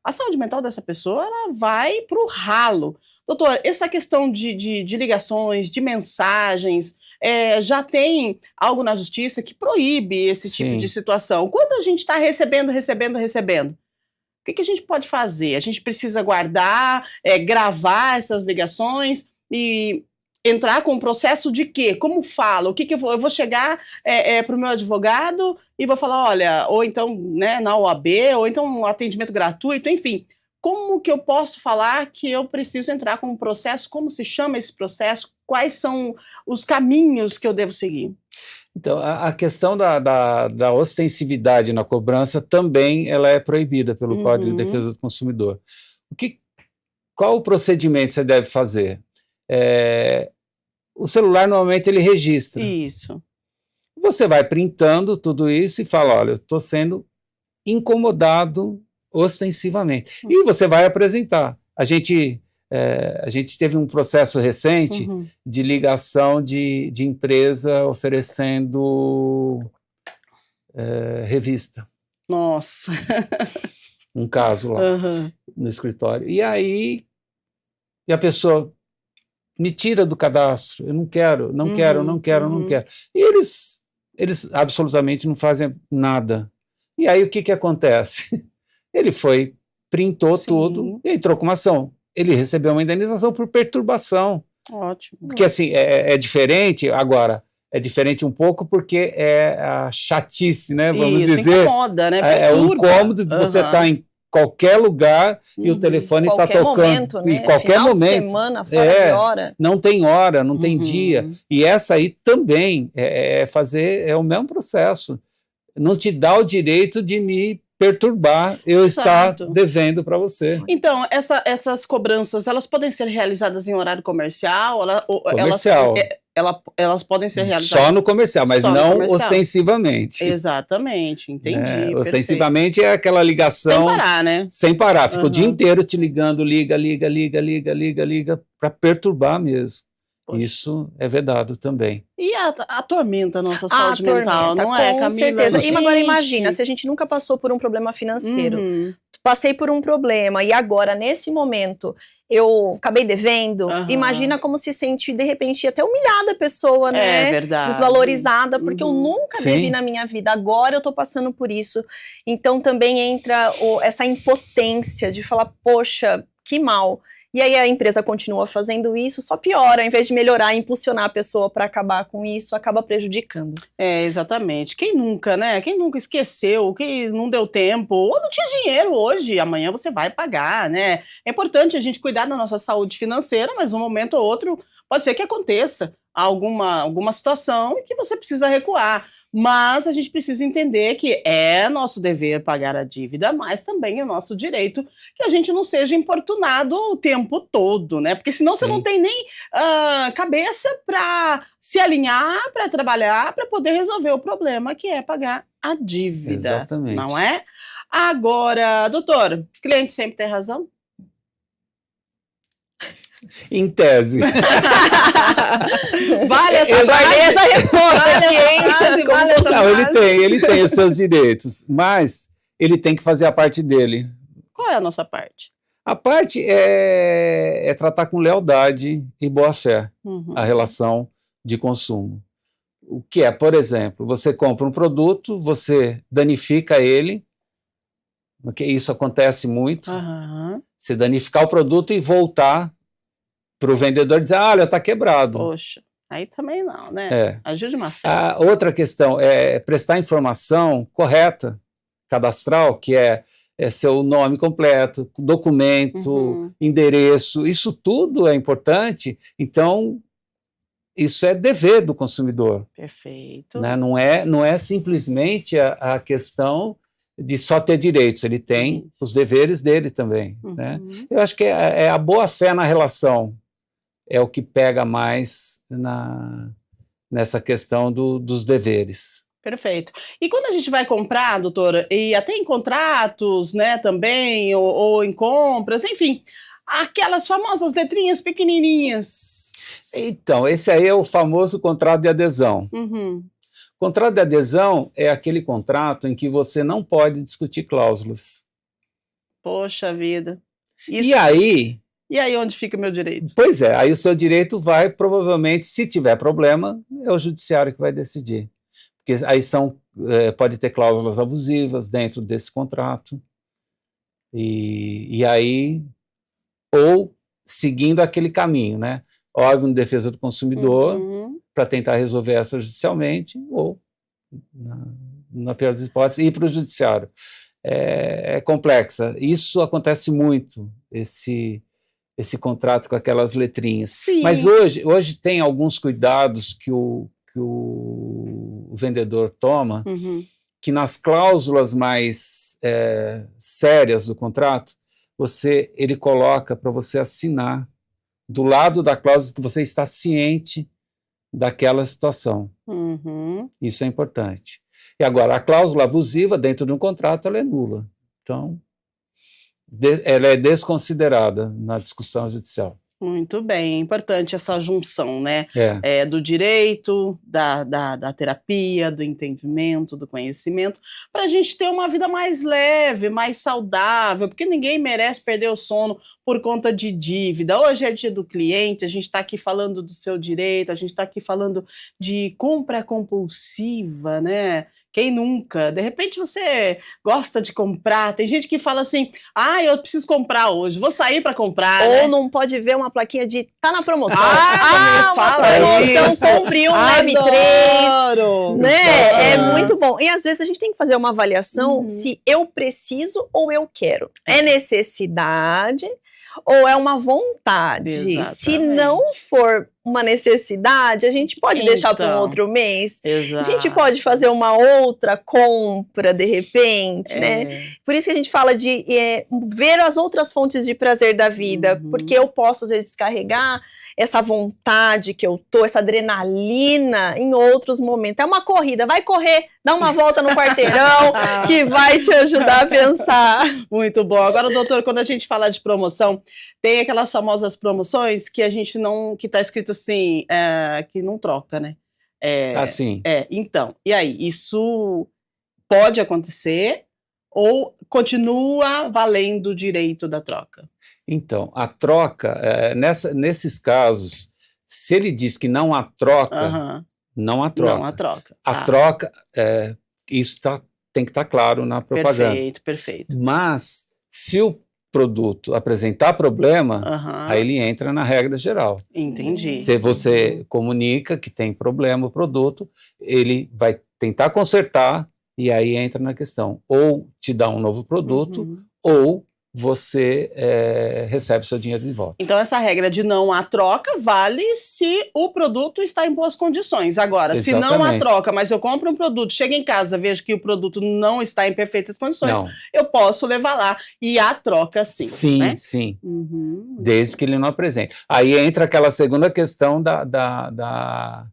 a saúde mental dessa pessoa ela vai para o ralo. Doutor, essa questão de ligações, de mensagens, já tem algo na justiça que proíbe esse tipo de situação. Quando a gente está recebendo, o que a gente pode fazer? A gente precisa guardar, gravar essas ligações e entrar com um processo de quê? Como falo? O que eu vou chegar para o meu advogado e vou falar, olha, ou então na OAB, ou então um atendimento gratuito, enfim. Como que eu posso falar que eu preciso entrar com um processo? Como se chama esse processo? Quais são os caminhos que eu devo seguir? Então, a questão da ostensividade na cobrança também ela é proibida pelo Código de Defesa do Consumidor. Qual o procedimento você deve fazer? O celular, normalmente, ele registra. Isso. Você vai printando tudo isso e fala, olha, eu estou sendo incomodado ostensivamente. E você vai apresentar. A gente teve um processo recente de ligação de empresa oferecendo revista. Nossa! Um caso lá no escritório. E aí a pessoa me tira do cadastro, eu não quero. E eles absolutamente não fazem nada. E aí o que acontece? Ele printou tudo e entrou com uma ação. Ele recebeu uma indenização por perturbação. Ótimo. Porque assim, é diferente, agora, é diferente um pouco porque é a chatice, né? Vamos dizer. Incomoda, né? É o incômodo de você estar em qualquer lugar e o telefone está tocando. Momento, né? Em qualquer Final momento. De semana, fora de hora. Não tem hora, não tem dia. E essa aí também é o mesmo processo. Não te dá o direito de me perturbar, eu estar devendo para você. Então, essas cobranças, elas podem ser realizadas em horário comercial? Comercial. Elas podem ser realizadas... Só no comercial, mas não ostensivamente. Exatamente, entendi. Ostensivamente é aquela ligação... Sem parar, né? Sem parar, fica o dia inteiro te ligando, liga, para perturbar mesmo. Poxa. Isso é vedado também. E atormenta a nossa saúde mental, não é, Camila? Com certeza. E agora imagina, se a gente nunca passou por um problema financeiro, passei por um problema e agora, nesse momento, eu acabei devendo, imagina como se sente, de repente, até humilhada a pessoa, né? É verdade. Desvalorizada, porque eu nunca devi na minha vida, agora eu tô passando por isso. Então também entra essa impotência de falar, poxa, que mal. E aí a empresa continua fazendo isso, só piora, ao invés de melhorar e impulsionar a pessoa para acabar com isso, acaba prejudicando. Exatamente. Quem nunca, né? Quem nunca esqueceu, quem não deu tempo, ou não tinha dinheiro hoje, amanhã você vai pagar, né? É importante a gente cuidar da nossa saúde financeira, mas um momento ou outro pode ser que aconteça alguma situação e que você precisa recuar. Mas a gente precisa entender que é nosso dever pagar a dívida, mas também é nosso direito que a gente não seja importunado o tempo todo, né? Porque senão você não tem nem cabeça para se alinhar, para trabalhar, para poder resolver o problema que é pagar a dívida. Exatamente. Não é? Agora, doutor, cliente sempre tem razão? Em tese. Vale essa resposta aqui, hein? Ele tem os seus direitos, mas ele tem que fazer a parte dele. Qual é a nossa parte? A parte é tratar com lealdade e boa-fé a relação de consumo. O que é, por exemplo, você compra um produto, você danifica ele, porque isso acontece muito, você danificar o produto e voltar para o vendedor dizer, olha, está quebrado. Poxa, aí também não, né? Ajude uma fé. A outra questão é prestar informação correta, cadastral, que é seu nome completo, documento, endereço, isso tudo é importante, então isso é dever do consumidor. Perfeito. Né? Não é simplesmente a questão de só ter direitos, ele tem os deveres dele também. Né? Eu acho que é a boa-fé na relação, é o que pega mais nessa questão dos deveres. Perfeito. E quando a gente vai comprar, doutora, e até em contratos, né, também, ou em compras, enfim, aquelas famosas letrinhas pequenininhas. Então, esse aí é o famoso contrato de adesão. Contrato de adesão é aquele contrato em que você não pode discutir cláusulas. Poxa vida. E aí onde fica meu direito? Pois é, aí o seu direito vai, provavelmente, se tiver problema, é o judiciário que vai decidir. Porque aí pode ter cláusulas abusivas dentro desse contrato. E aí, ou seguindo aquele caminho, né? Órgão de defesa do consumidor, para tentar resolver essa judicialmente, ou, na pior das hipóteses, ir para o judiciário. É complexa. Isso acontece muito, esse contrato com aquelas letrinhas. Sim. Mas hoje tem alguns cuidados que o vendedor toma, que nas cláusulas mais sérias do contrato, ele coloca para você assinar do lado da cláusula que você está ciente daquela situação. Isso é importante. E agora, a cláusula abusiva dentro de um contrato, ela é nula. Então, ela é desconsiderada na discussão judicial. Muito bem, é importante essa junção, né? Do direito, da terapia, do entendimento, do conhecimento, para a gente ter uma vida mais leve, mais saudável, porque ninguém merece perder o sono por conta de dívida. Hoje é dia do cliente, a gente está aqui falando do seu direito, a gente está aqui falando de compra compulsiva, né? Quem nunca? De repente você gosta de comprar. Tem gente que fala assim, eu preciso comprar hoje, vou sair para comprar. Ou né? não pode ver uma plaquinha de tá na promoção. Fala promoção, isso. compre um, leve 3. Né? É muito bom. E às vezes a gente tem que fazer uma avaliação se eu preciso ou eu quero. É necessidade ou é uma vontade? Exatamente. Se não for uma necessidade, a gente pode deixar para um outro mês. Exato. A gente pode fazer uma outra compra de repente, né? Por isso que a gente fala de ver as outras fontes de prazer da vida, porque eu posso às vezes descarregar essa vontade que eu tô, essa adrenalina em outros momentos. É uma corrida, vai correr, dá uma volta no quarteirão que vai te ajudar a pensar. Muito bom. Agora, doutor, quando a gente fala de promoção, tem aquelas famosas promoções que a gente não, que tá escrito assim, que não troca, né? Assim. Então, e aí, isso pode acontecer ou continua valendo o direito da troca? Então, a troca, nesses casos, se ele diz que não há troca, não há troca. Não há troca. A troca, isso tem que estar claro na propaganda. Perfeito. Mas, se o produto apresentar problema, aí ele entra na regra geral. Entendi. Se você comunica que tem problema o produto, ele vai tentar consertar e aí entra na questão. Ou te dá um novo produto, ou você recebe seu dinheiro de volta. Então, essa regra de não há troca vale se o produto está em boas condições. Agora, se não há troca, mas eu compro um produto, chego em casa, vejo que o produto não está em perfeitas condições, eu posso levar lá e há troca sim. Sim, né? sim. Desde que ele não apresente. Aí entra aquela segunda questão da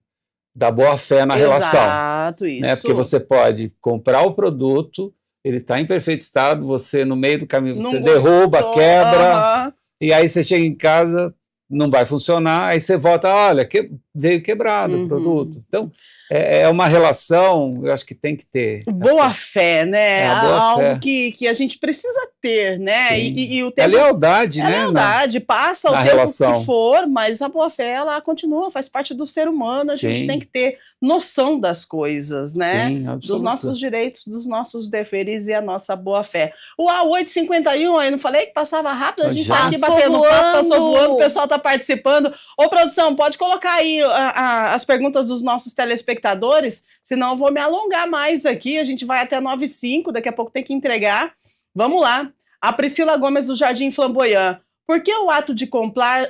boa-fé na relação. Exato, isso. Né? Porque você pode comprar o produto, ele está em perfeito estado, você no meio do caminho você derruba, quebra, e aí você chega em casa, não vai funcionar, aí você volta, olha, veio quebrado o produto. Então, é uma relação, eu acho que tem que ter. Boa fé, né? Algo que a gente precisa ter, né? E o tempo, é lealdade, né? Lealdade, passa o tempo relação. Que for, mas a boa fé, ela continua, faz parte do ser humano, a gente tem que ter noção das coisas, né? Sim, dos nossos direitos, dos nossos deveres e a nossa boa fé. O 8h51, aí não falei que passava rápido, a gente tá aqui batendo papo, passou voando, o pessoal tá participando. Ô, produção, pode colocar aí as perguntas dos nossos telespectadores, senão eu vou me alongar mais aqui, a gente vai até 9h05, daqui a pouco tem que entregar. Vamos lá. A Priscila Gomes do Jardim Flamboyant. Por que o ato de comprar,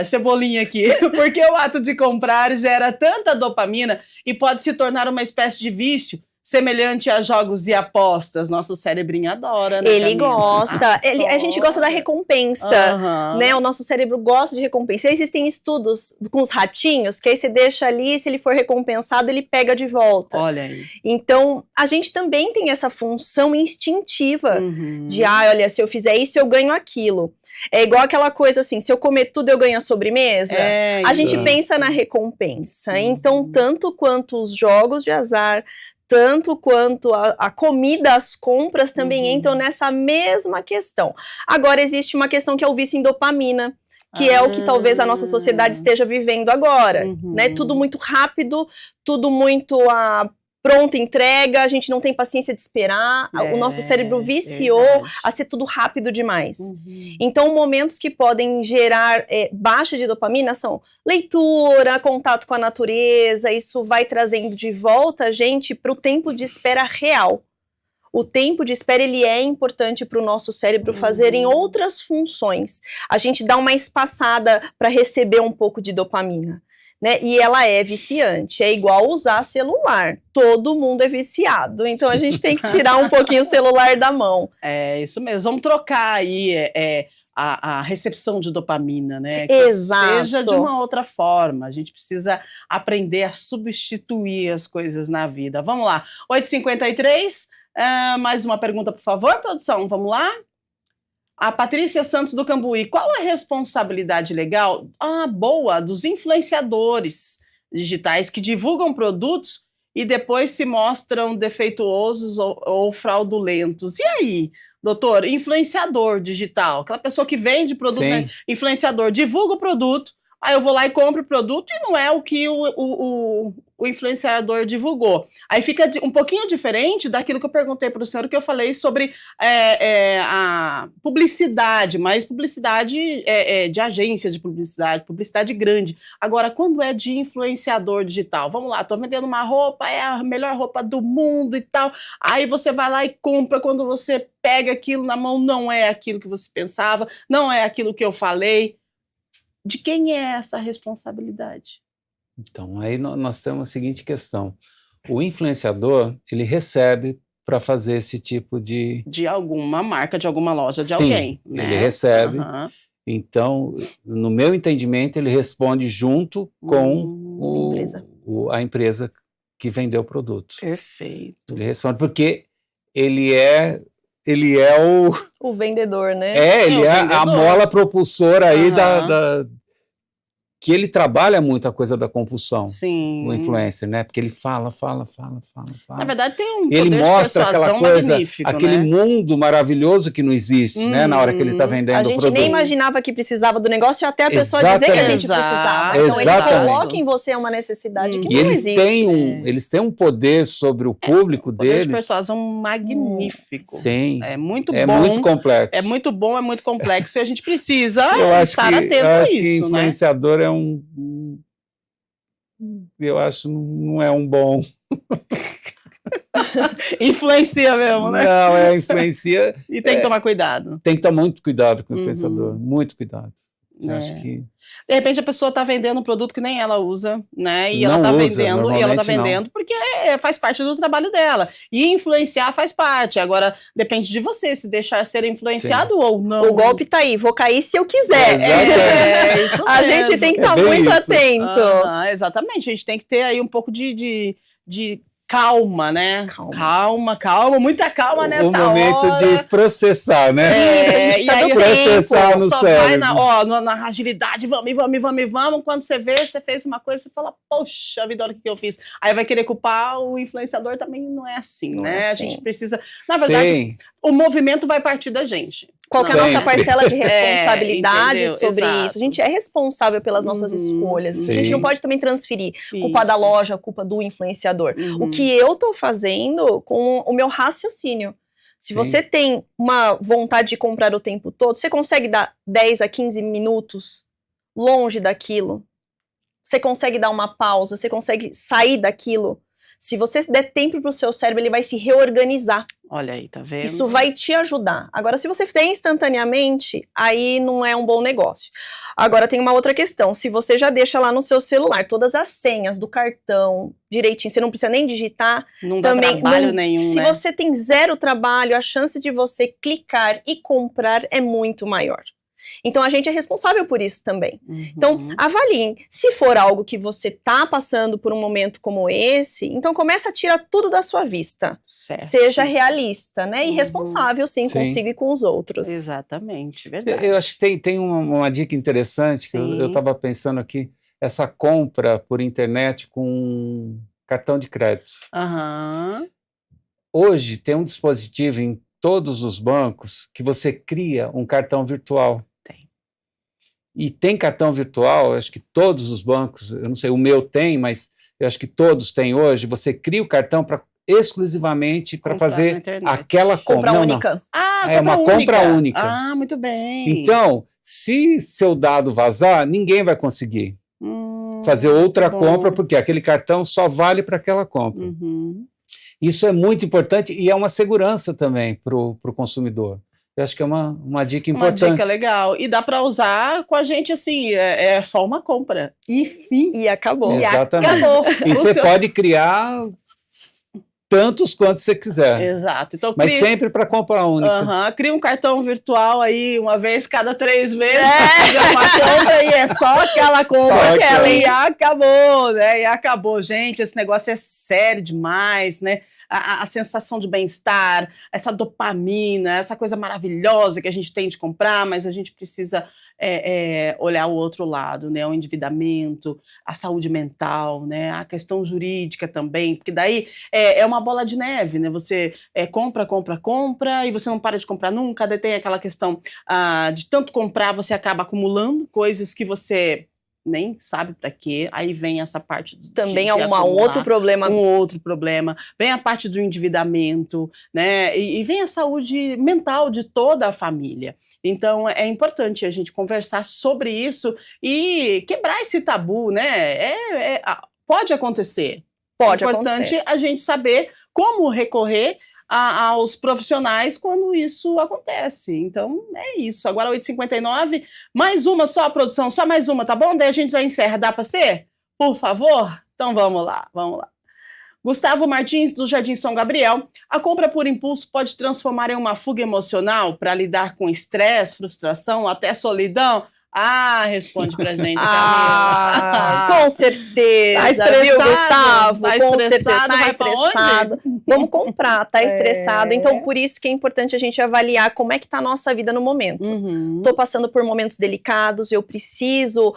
cebolinha aqui, por que o ato de comprar gera tanta dopamina e pode se tornar uma espécie de vício, semelhante a jogos e apostas? Nosso cérebrinho adora, né, Ele gosta. A gente gosta da recompensa, né? O nosso cérebro gosta de recompensa. Existem estudos com os ratinhos, que aí você deixa ali, se ele for recompensado, ele pega de volta. Olha aí. Então, a gente também tem essa função instintiva de, olha, se eu fizer isso, eu ganho aquilo. É igual aquela coisa assim, se eu comer tudo, eu ganho a sobremesa. A gente pensa na recompensa. Então, tanto quanto os jogos de azar, tanto quanto a comida, as compras também entram nessa mesma questão. Agora, existe uma questão que é o vício em dopamina, que é o que talvez a nossa sociedade esteja vivendo agora, né? Tudo muito rápido, tudo muito pronta entrega, a gente não tem paciência de esperar, o nosso cérebro viciou a ser tudo rápido demais. Então, momentos que podem gerar baixa de dopamina são leitura, contato com a natureza, isso vai trazendo de volta a gente para o tempo de espera real. O tempo de espera, ele é importante para o nosso cérebro fazer em outras funções. A gente dá uma espaçada para receber um pouco de dopamina. Né? E ela é viciante, é igual usar celular. Todo mundo é viciado, então a gente tem que tirar um pouquinho o celular da mão. É isso mesmo, vamos trocar aí a recepção de dopamina, né? Que Exato. seja de uma outra forma, a gente precisa aprender a substituir as coisas na vida. Vamos lá, 8h53, mais uma pergunta, por favor, produção, vamos lá? A Patrícia Santos do Cambuí, qual a responsabilidade legal, boa, dos influenciadores digitais que divulgam produtos e depois se mostram defeituosos ou fraudulentos? E aí, doutor, influenciador digital, aquela pessoa que vende produto, né? Influenciador, divulga o produto, aí eu vou lá e compro o produto e não é o que o influenciador divulgou. Aí fica um pouquinho diferente daquilo que eu perguntei para o senhor, que eu falei sobre a publicidade, mas publicidade de agência de publicidade, publicidade grande. Agora, quando é de influenciador digital, vamos lá, estou vendendo uma roupa, é a melhor roupa do mundo e tal, aí você vai lá e compra, quando você pega aquilo na mão, não é aquilo que você pensava, não é aquilo que eu falei. De quem é essa responsabilidade? Então, aí nós temos a seguinte questão. O influenciador, ele recebe para fazer esse tipo de... De alguma marca, de alguma loja, de alguém. Né? Ele recebe. Então, no meu entendimento, ele responde junto com a empresa que vendeu o produto. Perfeito. Ele responde porque ele é o vendedor, né? Ele é a mola propulsora aí que ele trabalha muito a coisa da compulsão. Sim. O influencer, né? Porque ele fala. Na verdade, tem um poder ele mostra aquela coisa, aquele né? mundo maravilhoso que não existe, né? Na hora que ele está vendendo o produto. A gente nem imaginava que precisava do negócio até a pessoa dizer que a gente precisava. Então ele coloca em você uma necessidade que não existe. Eles têm um poder sobre o público deles. O poder de persuasão magnífico. Sim. É muito bom. É muito complexo. É muito bom, é muito complexo e a gente precisa estar atento a isso. Eu acho que influenciador é eu acho não é um bom. Influencia mesmo, né? Não, influencia. E tem que tomar cuidado. Tem que tomar muito cuidado com o influenciador, muito cuidado. Eu acho que... De repente a pessoa está vendendo um produto que nem ela usa, né? E ela está vendendo porque faz parte do trabalho dela. E influenciar faz parte. Agora, depende de você se deixar ser influenciado ou não. O golpe tá aí, vou cair se eu quiser. Isso a gente tem que estar muito atento. Exatamente, a gente tem que ter aí um pouco de calma, né? Calma, muita calma nessa hora. O momento de processar, né? Isso, a gente processar no cérebro. Vai na agilidade, vamos. Quando você vê, você fez uma coisa, você fala, poxa vida, olha o que eu fiz. Aí vai querer culpar o influenciador, também não é assim, né? A gente precisa... Na verdade, o movimento vai partir da gente. Qual que é a nossa parcela de responsabilidade sobre isso? A gente é responsável pelas nossas escolhas. A gente não pode também transferir culpa da loja, culpa do influenciador. O que eu tô fazendo com o meu raciocínio. Se você tem uma vontade de comprar o tempo todo, você consegue dar 10 a 15 minutos longe daquilo? Você consegue dar uma pausa? Você consegue sair daquilo? Se você der tempo para o seu cérebro, ele vai se reorganizar. Olha aí, tá vendo? Isso vai te ajudar. Agora, se você fizer instantaneamente, aí não é um bom negócio. Agora, tem uma outra questão. Se você já deixa lá no seu celular todas as senhas do cartão direitinho, você não precisa nem digitar. Não dá trabalho nenhum, né? Se você tem zero trabalho, a chance de você clicar e comprar é muito maior. Então, a gente é responsável por isso também. Então, avaliem. Se for algo que você está passando por um momento como esse, então começa a tirar tudo da sua vista. Certo. Seja realista, né? E responsável, sim, consigo e com os outros. Exatamente, verdade. Eu acho que tem uma dica interessante, que eu estava pensando aqui, essa compra por internet com cartão de crédito. Uhum. Hoje tem um dispositivo em todos os bancos que você cria um cartão virtual. Tem. E tem cartão virtual, acho que todos os bancos, eu não sei, o meu tem, mas eu acho que todos têm hoje. Você cria o cartão exclusivamente para fazer aquela compra. Compra única. Ah, é uma compra única. Ah, muito bem. Então, se seu dado vazar, ninguém vai conseguir fazer outra compra, porque aquele cartão só vale para aquela compra. Uhum. Isso é muito importante e é uma segurança também para o consumidor. Eu acho que é uma dica importante. Uma dica legal. E dá para usar com a gente assim, é só uma compra. E fim. E acabou. Exatamente. E acabou. E você pode criar tantos quantos você quiser. Exato. Então, mas sempre para compra única. Cria um cartão virtual aí, uma vez cada 3 meses. Uma compra e é só aquela compra. Só aquela. E acabou, né? E acabou. Gente, esse negócio é sério demais, né? A sensação de bem-estar, essa dopamina, essa coisa maravilhosa que a gente tem de comprar, mas a gente precisa olhar o outro lado, né? O endividamento, a saúde mental, né? A questão jurídica também, porque daí é uma bola de neve, né? Você compra e você não para de comprar nunca, daí tem aquela questão de tanto comprar, você acaba acumulando coisas que você nem sabe para quê, aí vem essa parte também é um outro problema. Um outro problema, vem a parte do endividamento, né, e vem a saúde mental de toda a família. Então é importante a gente conversar sobre isso e quebrar esse tabu, né, pode acontecer. Pode acontecer. É importante a gente saber como recorrer aos profissionais quando isso acontece. Então, é isso. Agora, 8h59, mais uma só, produção, só mais uma, tá bom? Daí a gente já encerra. Dá para ser? Por favor? Então, vamos lá. Gustavo Martins, do Jardim São Gabriel. A compra por impulso pode transformar em uma fuga emocional para lidar com estresse, frustração, até solidão? Responde pra gente, Camila. Com certeza. Tá estressado, viu, Gustavo? Tá com estressado, certeza. Tá estressado. Vamos comprar, tá estressado. Então, por isso que é importante a gente avaliar como é que tá a nossa vida no momento. Tô passando por momentos delicados, eu preciso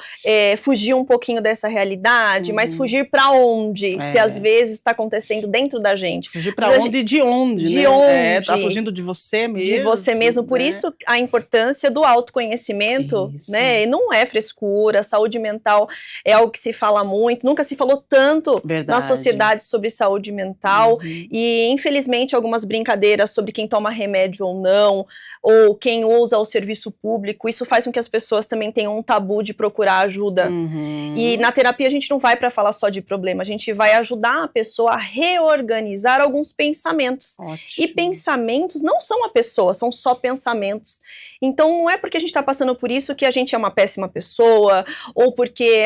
fugir um pouquinho dessa realidade, mas fugir pra onde? Se às vezes tá acontecendo dentro da gente. Fugir pra onde e de onde, de né? onde? Tá fugindo de você mesmo. De você mesmo. Por isso, a importância do autoconhecimento, né? E não é frescura, saúde mental é algo que se fala muito, nunca se falou tanto na sociedade sobre saúde mental, e infelizmente algumas brincadeiras sobre quem toma remédio ou não, ou quem usa o serviço público, isso faz com que as pessoas também tenham um tabu de procurar ajuda. E na terapia a gente não vai para falar só de problema, a gente vai ajudar a pessoa a reorganizar alguns pensamentos. Ótimo. E pensamentos não são a pessoa, são só pensamentos. Então não é porque a gente está passando por isso que a gente é uma péssima pessoa, ou porque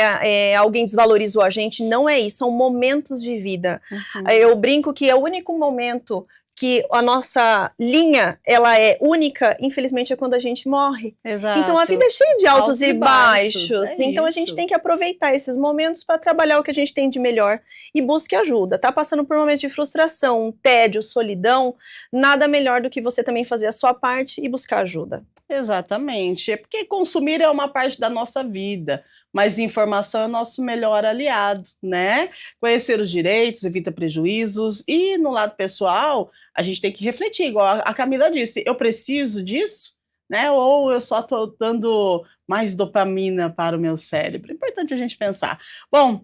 alguém desvalorizou a gente, não é isso, são momentos de vida. Eu brinco que é o único momento que a nossa linha, ela é única, infelizmente é quando a gente morre. Exato. Então a vida é cheia de altos e baixos, então a isso. gente tem que aproveitar esses momentos para trabalhar o que a gente tem de melhor e busque ajuda. Tá passando por momentos de frustração, tédio, solidão, nada melhor do que você também fazer a sua parte e buscar ajuda. Exatamente, é porque consumir é uma parte da nossa vida, mas informação é o nosso melhor aliado, né? Conhecer os direitos, evita prejuízos, e no lado pessoal, a gente tem que refletir, igual a Camila disse, eu preciso disso, né? Ou eu só estou dando mais dopamina para o meu cérebro. É importante a gente pensar. Bom,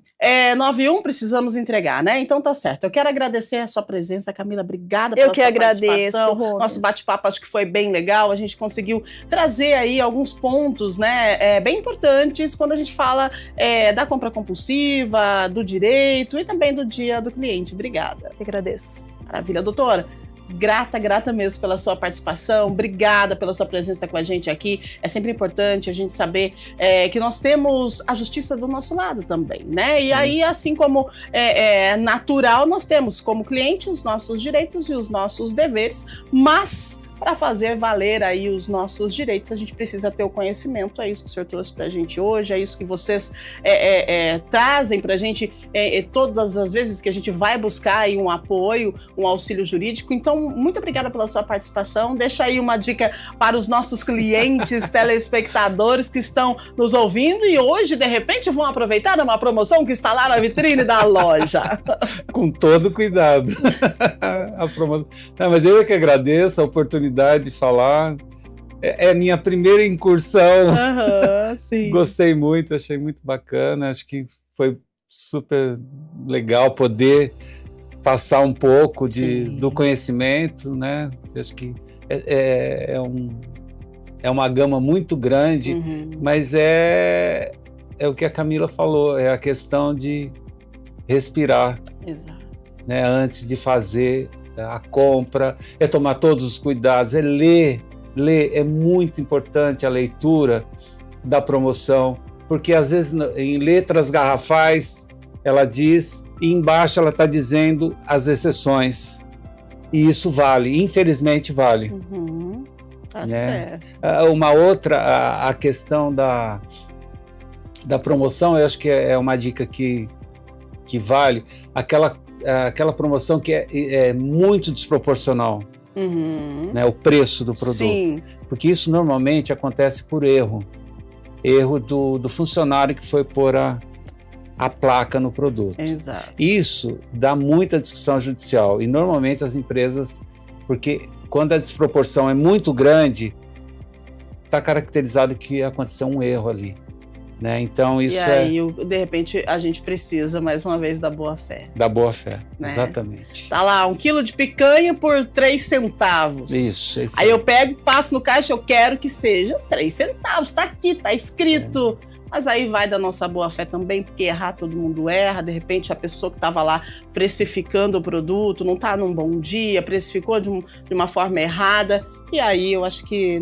9h01, precisamos entregar, né? Então tá certo. Eu quero agradecer a sua presença, Camila. Obrigada pela sua participação. Rony. Nosso bate-papo acho que foi bem legal. A gente conseguiu trazer aí alguns pontos, né? Bem importantes quando a gente fala da compra compulsiva, do direito e também do Dia do Cliente. Obrigada. Eu agradeço. Maravilha, doutora. Grata mesmo pela sua participação, obrigada pela sua presença com a gente aqui. É sempre importante a gente saber que nós temos a justiça do nosso lado também, né? E aí, assim como é natural, nós temos como cliente os nossos direitos e os nossos deveres, mas para fazer valer aí os nossos direitos, a gente precisa ter o conhecimento. É isso que o senhor trouxe para a gente hoje, é isso que vocês trazem para a gente todas as vezes que a gente vai buscar aí um apoio, um auxílio jurídico. Então, muito obrigada pela sua participação. Deixa aí uma dica para os nossos clientes, telespectadores que estão nos ouvindo e hoje, de repente, vão aproveitar uma promoção que está lá na vitrine da loja. Com todo cuidado. A promoção. Não, mas eu é que agradeço a oportunidade de falar. É a minha primeira incursão. Sim. Gostei muito, achei muito bacana. Acho que foi super legal poder passar um pouco do conhecimento, né? Acho que é uma gama muito grande, mas é o que a Camila falou, é a questão de respirar. Exato. Né, antes de fazer a compra, é tomar todos os cuidados, é ler, é muito importante a leitura da promoção, porque às vezes em letras garrafais ela diz, e embaixo ela está dizendo as exceções, e isso vale, infelizmente vale. Tá né? certo. Uma outra, a questão da promoção, eu acho que é uma dica que vale, aquela promoção que é muito desproporcional, né, o preço do produto. Sim. Porque isso normalmente acontece por erro do funcionário que foi pôr a placa no produto. Exato. Isso dá muita discussão judicial e normalmente as empresas, porque quando a desproporção é muito grande, está caracterizado que aconteceu um erro ali. Né? Então isso de repente a gente precisa mais uma vez da boa-fé. Da boa-fé, né? Exatamente. Tá lá, 1 quilo de picanha por 3 centavos. Isso. Aí eu pego, passo no caixa, eu quero que seja 3 centavos, tá aqui, tá escrito. Mas aí vai da nossa boa-fé também, porque errar todo mundo erra. De repente a pessoa que estava lá precificando o produto não tá num bom dia, precificou de uma forma errada. E aí eu acho que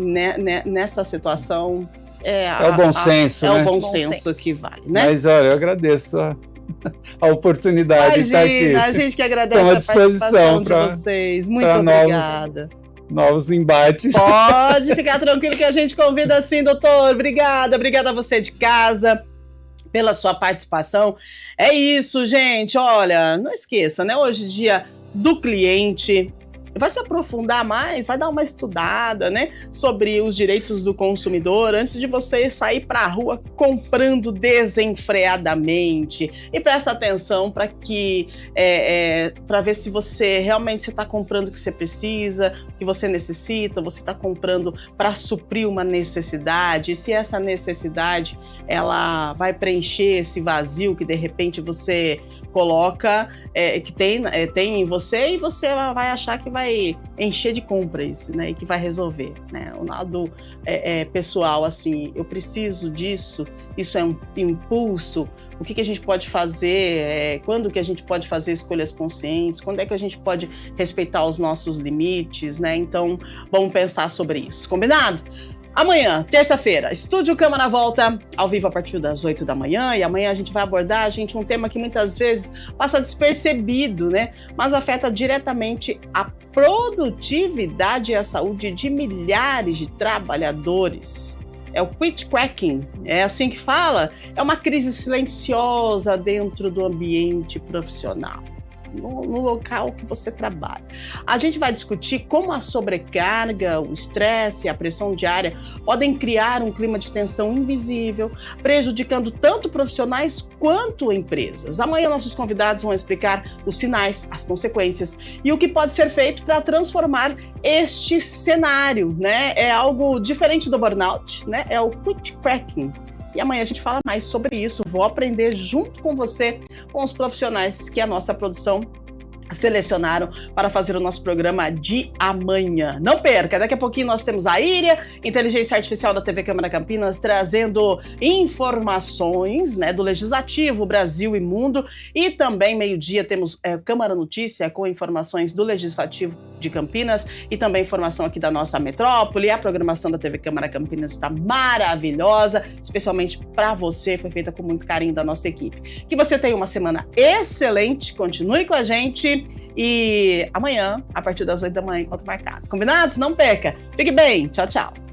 nessa situação é o bom senso, né? É o bom senso que vale, né? Mas olha, eu agradeço a oportunidade de estar aqui. A gente que agradece a participação de vocês. Muito obrigada. Novos embates. Pode ficar tranquilo que a gente convida sim, doutor. Obrigada a você de casa pela sua participação. É isso, gente. Olha, não esqueça, né? Hoje é dia do cliente. Vai se aprofundar mais, vai dar uma estudada, né, sobre os direitos do consumidor antes de você sair para a rua comprando desenfreadamente. E presta atenção para que para ver se você realmente está comprando o que você precisa, o que você necessita, você está comprando para suprir uma necessidade. E se essa necessidade ela vai preencher esse vazio que de repente você coloca, que tem em você, e você vai achar que vai encher de compras, né, e que vai resolver, né? O lado pessoal, assim, eu preciso disso, isso é um impulso, o que a gente pode fazer, quando que a gente pode fazer escolhas conscientes, quando é que a gente pode respeitar os nossos limites, né? Então, vamos pensar sobre isso, combinado? Amanhã, terça-feira, Estúdio Câmara volta ao vivo a partir das 8 da manhã, e amanhã a gente vai abordar, um tema que muitas vezes passa despercebido, né? Mas afeta diretamente a produtividade e a saúde de milhares de trabalhadores. É o quit cracking, é assim que fala? É uma crise silenciosa dentro do ambiente profissional. No local que você trabalha. A gente vai discutir como a sobrecarga, o estresse e a pressão diária podem criar um clima de tensão invisível, prejudicando tanto profissionais quanto empresas. Amanhã nossos convidados vão explicar os sinais, as consequências e o que pode ser feito para transformar este cenário, né? É algo diferente do burnout, né? É o quit cracking. E amanhã a gente fala mais sobre isso. Vou aprender junto com você, com os profissionais que a nossa produção selecionaram para fazer o nosso programa de amanhã. Não perca, daqui a pouquinho nós temos a Íria, inteligência artificial da TV Câmara Campinas, trazendo informações, né, do Legislativo, Brasil e Mundo, e também meio-dia temos Câmara Notícia com informações do Legislativo de Campinas e também informação aqui da nossa metrópole. A programação da TV Câmara Campinas está maravilhosa, especialmente para você, foi feita com muito carinho da nossa equipe. Que você tenha uma semana excelente, continue com a gente. aqui. E amanhã, a partir das 8 da manhã, encontro marcado. Combinado? Não perca. Fique bem. Tchau, tchau.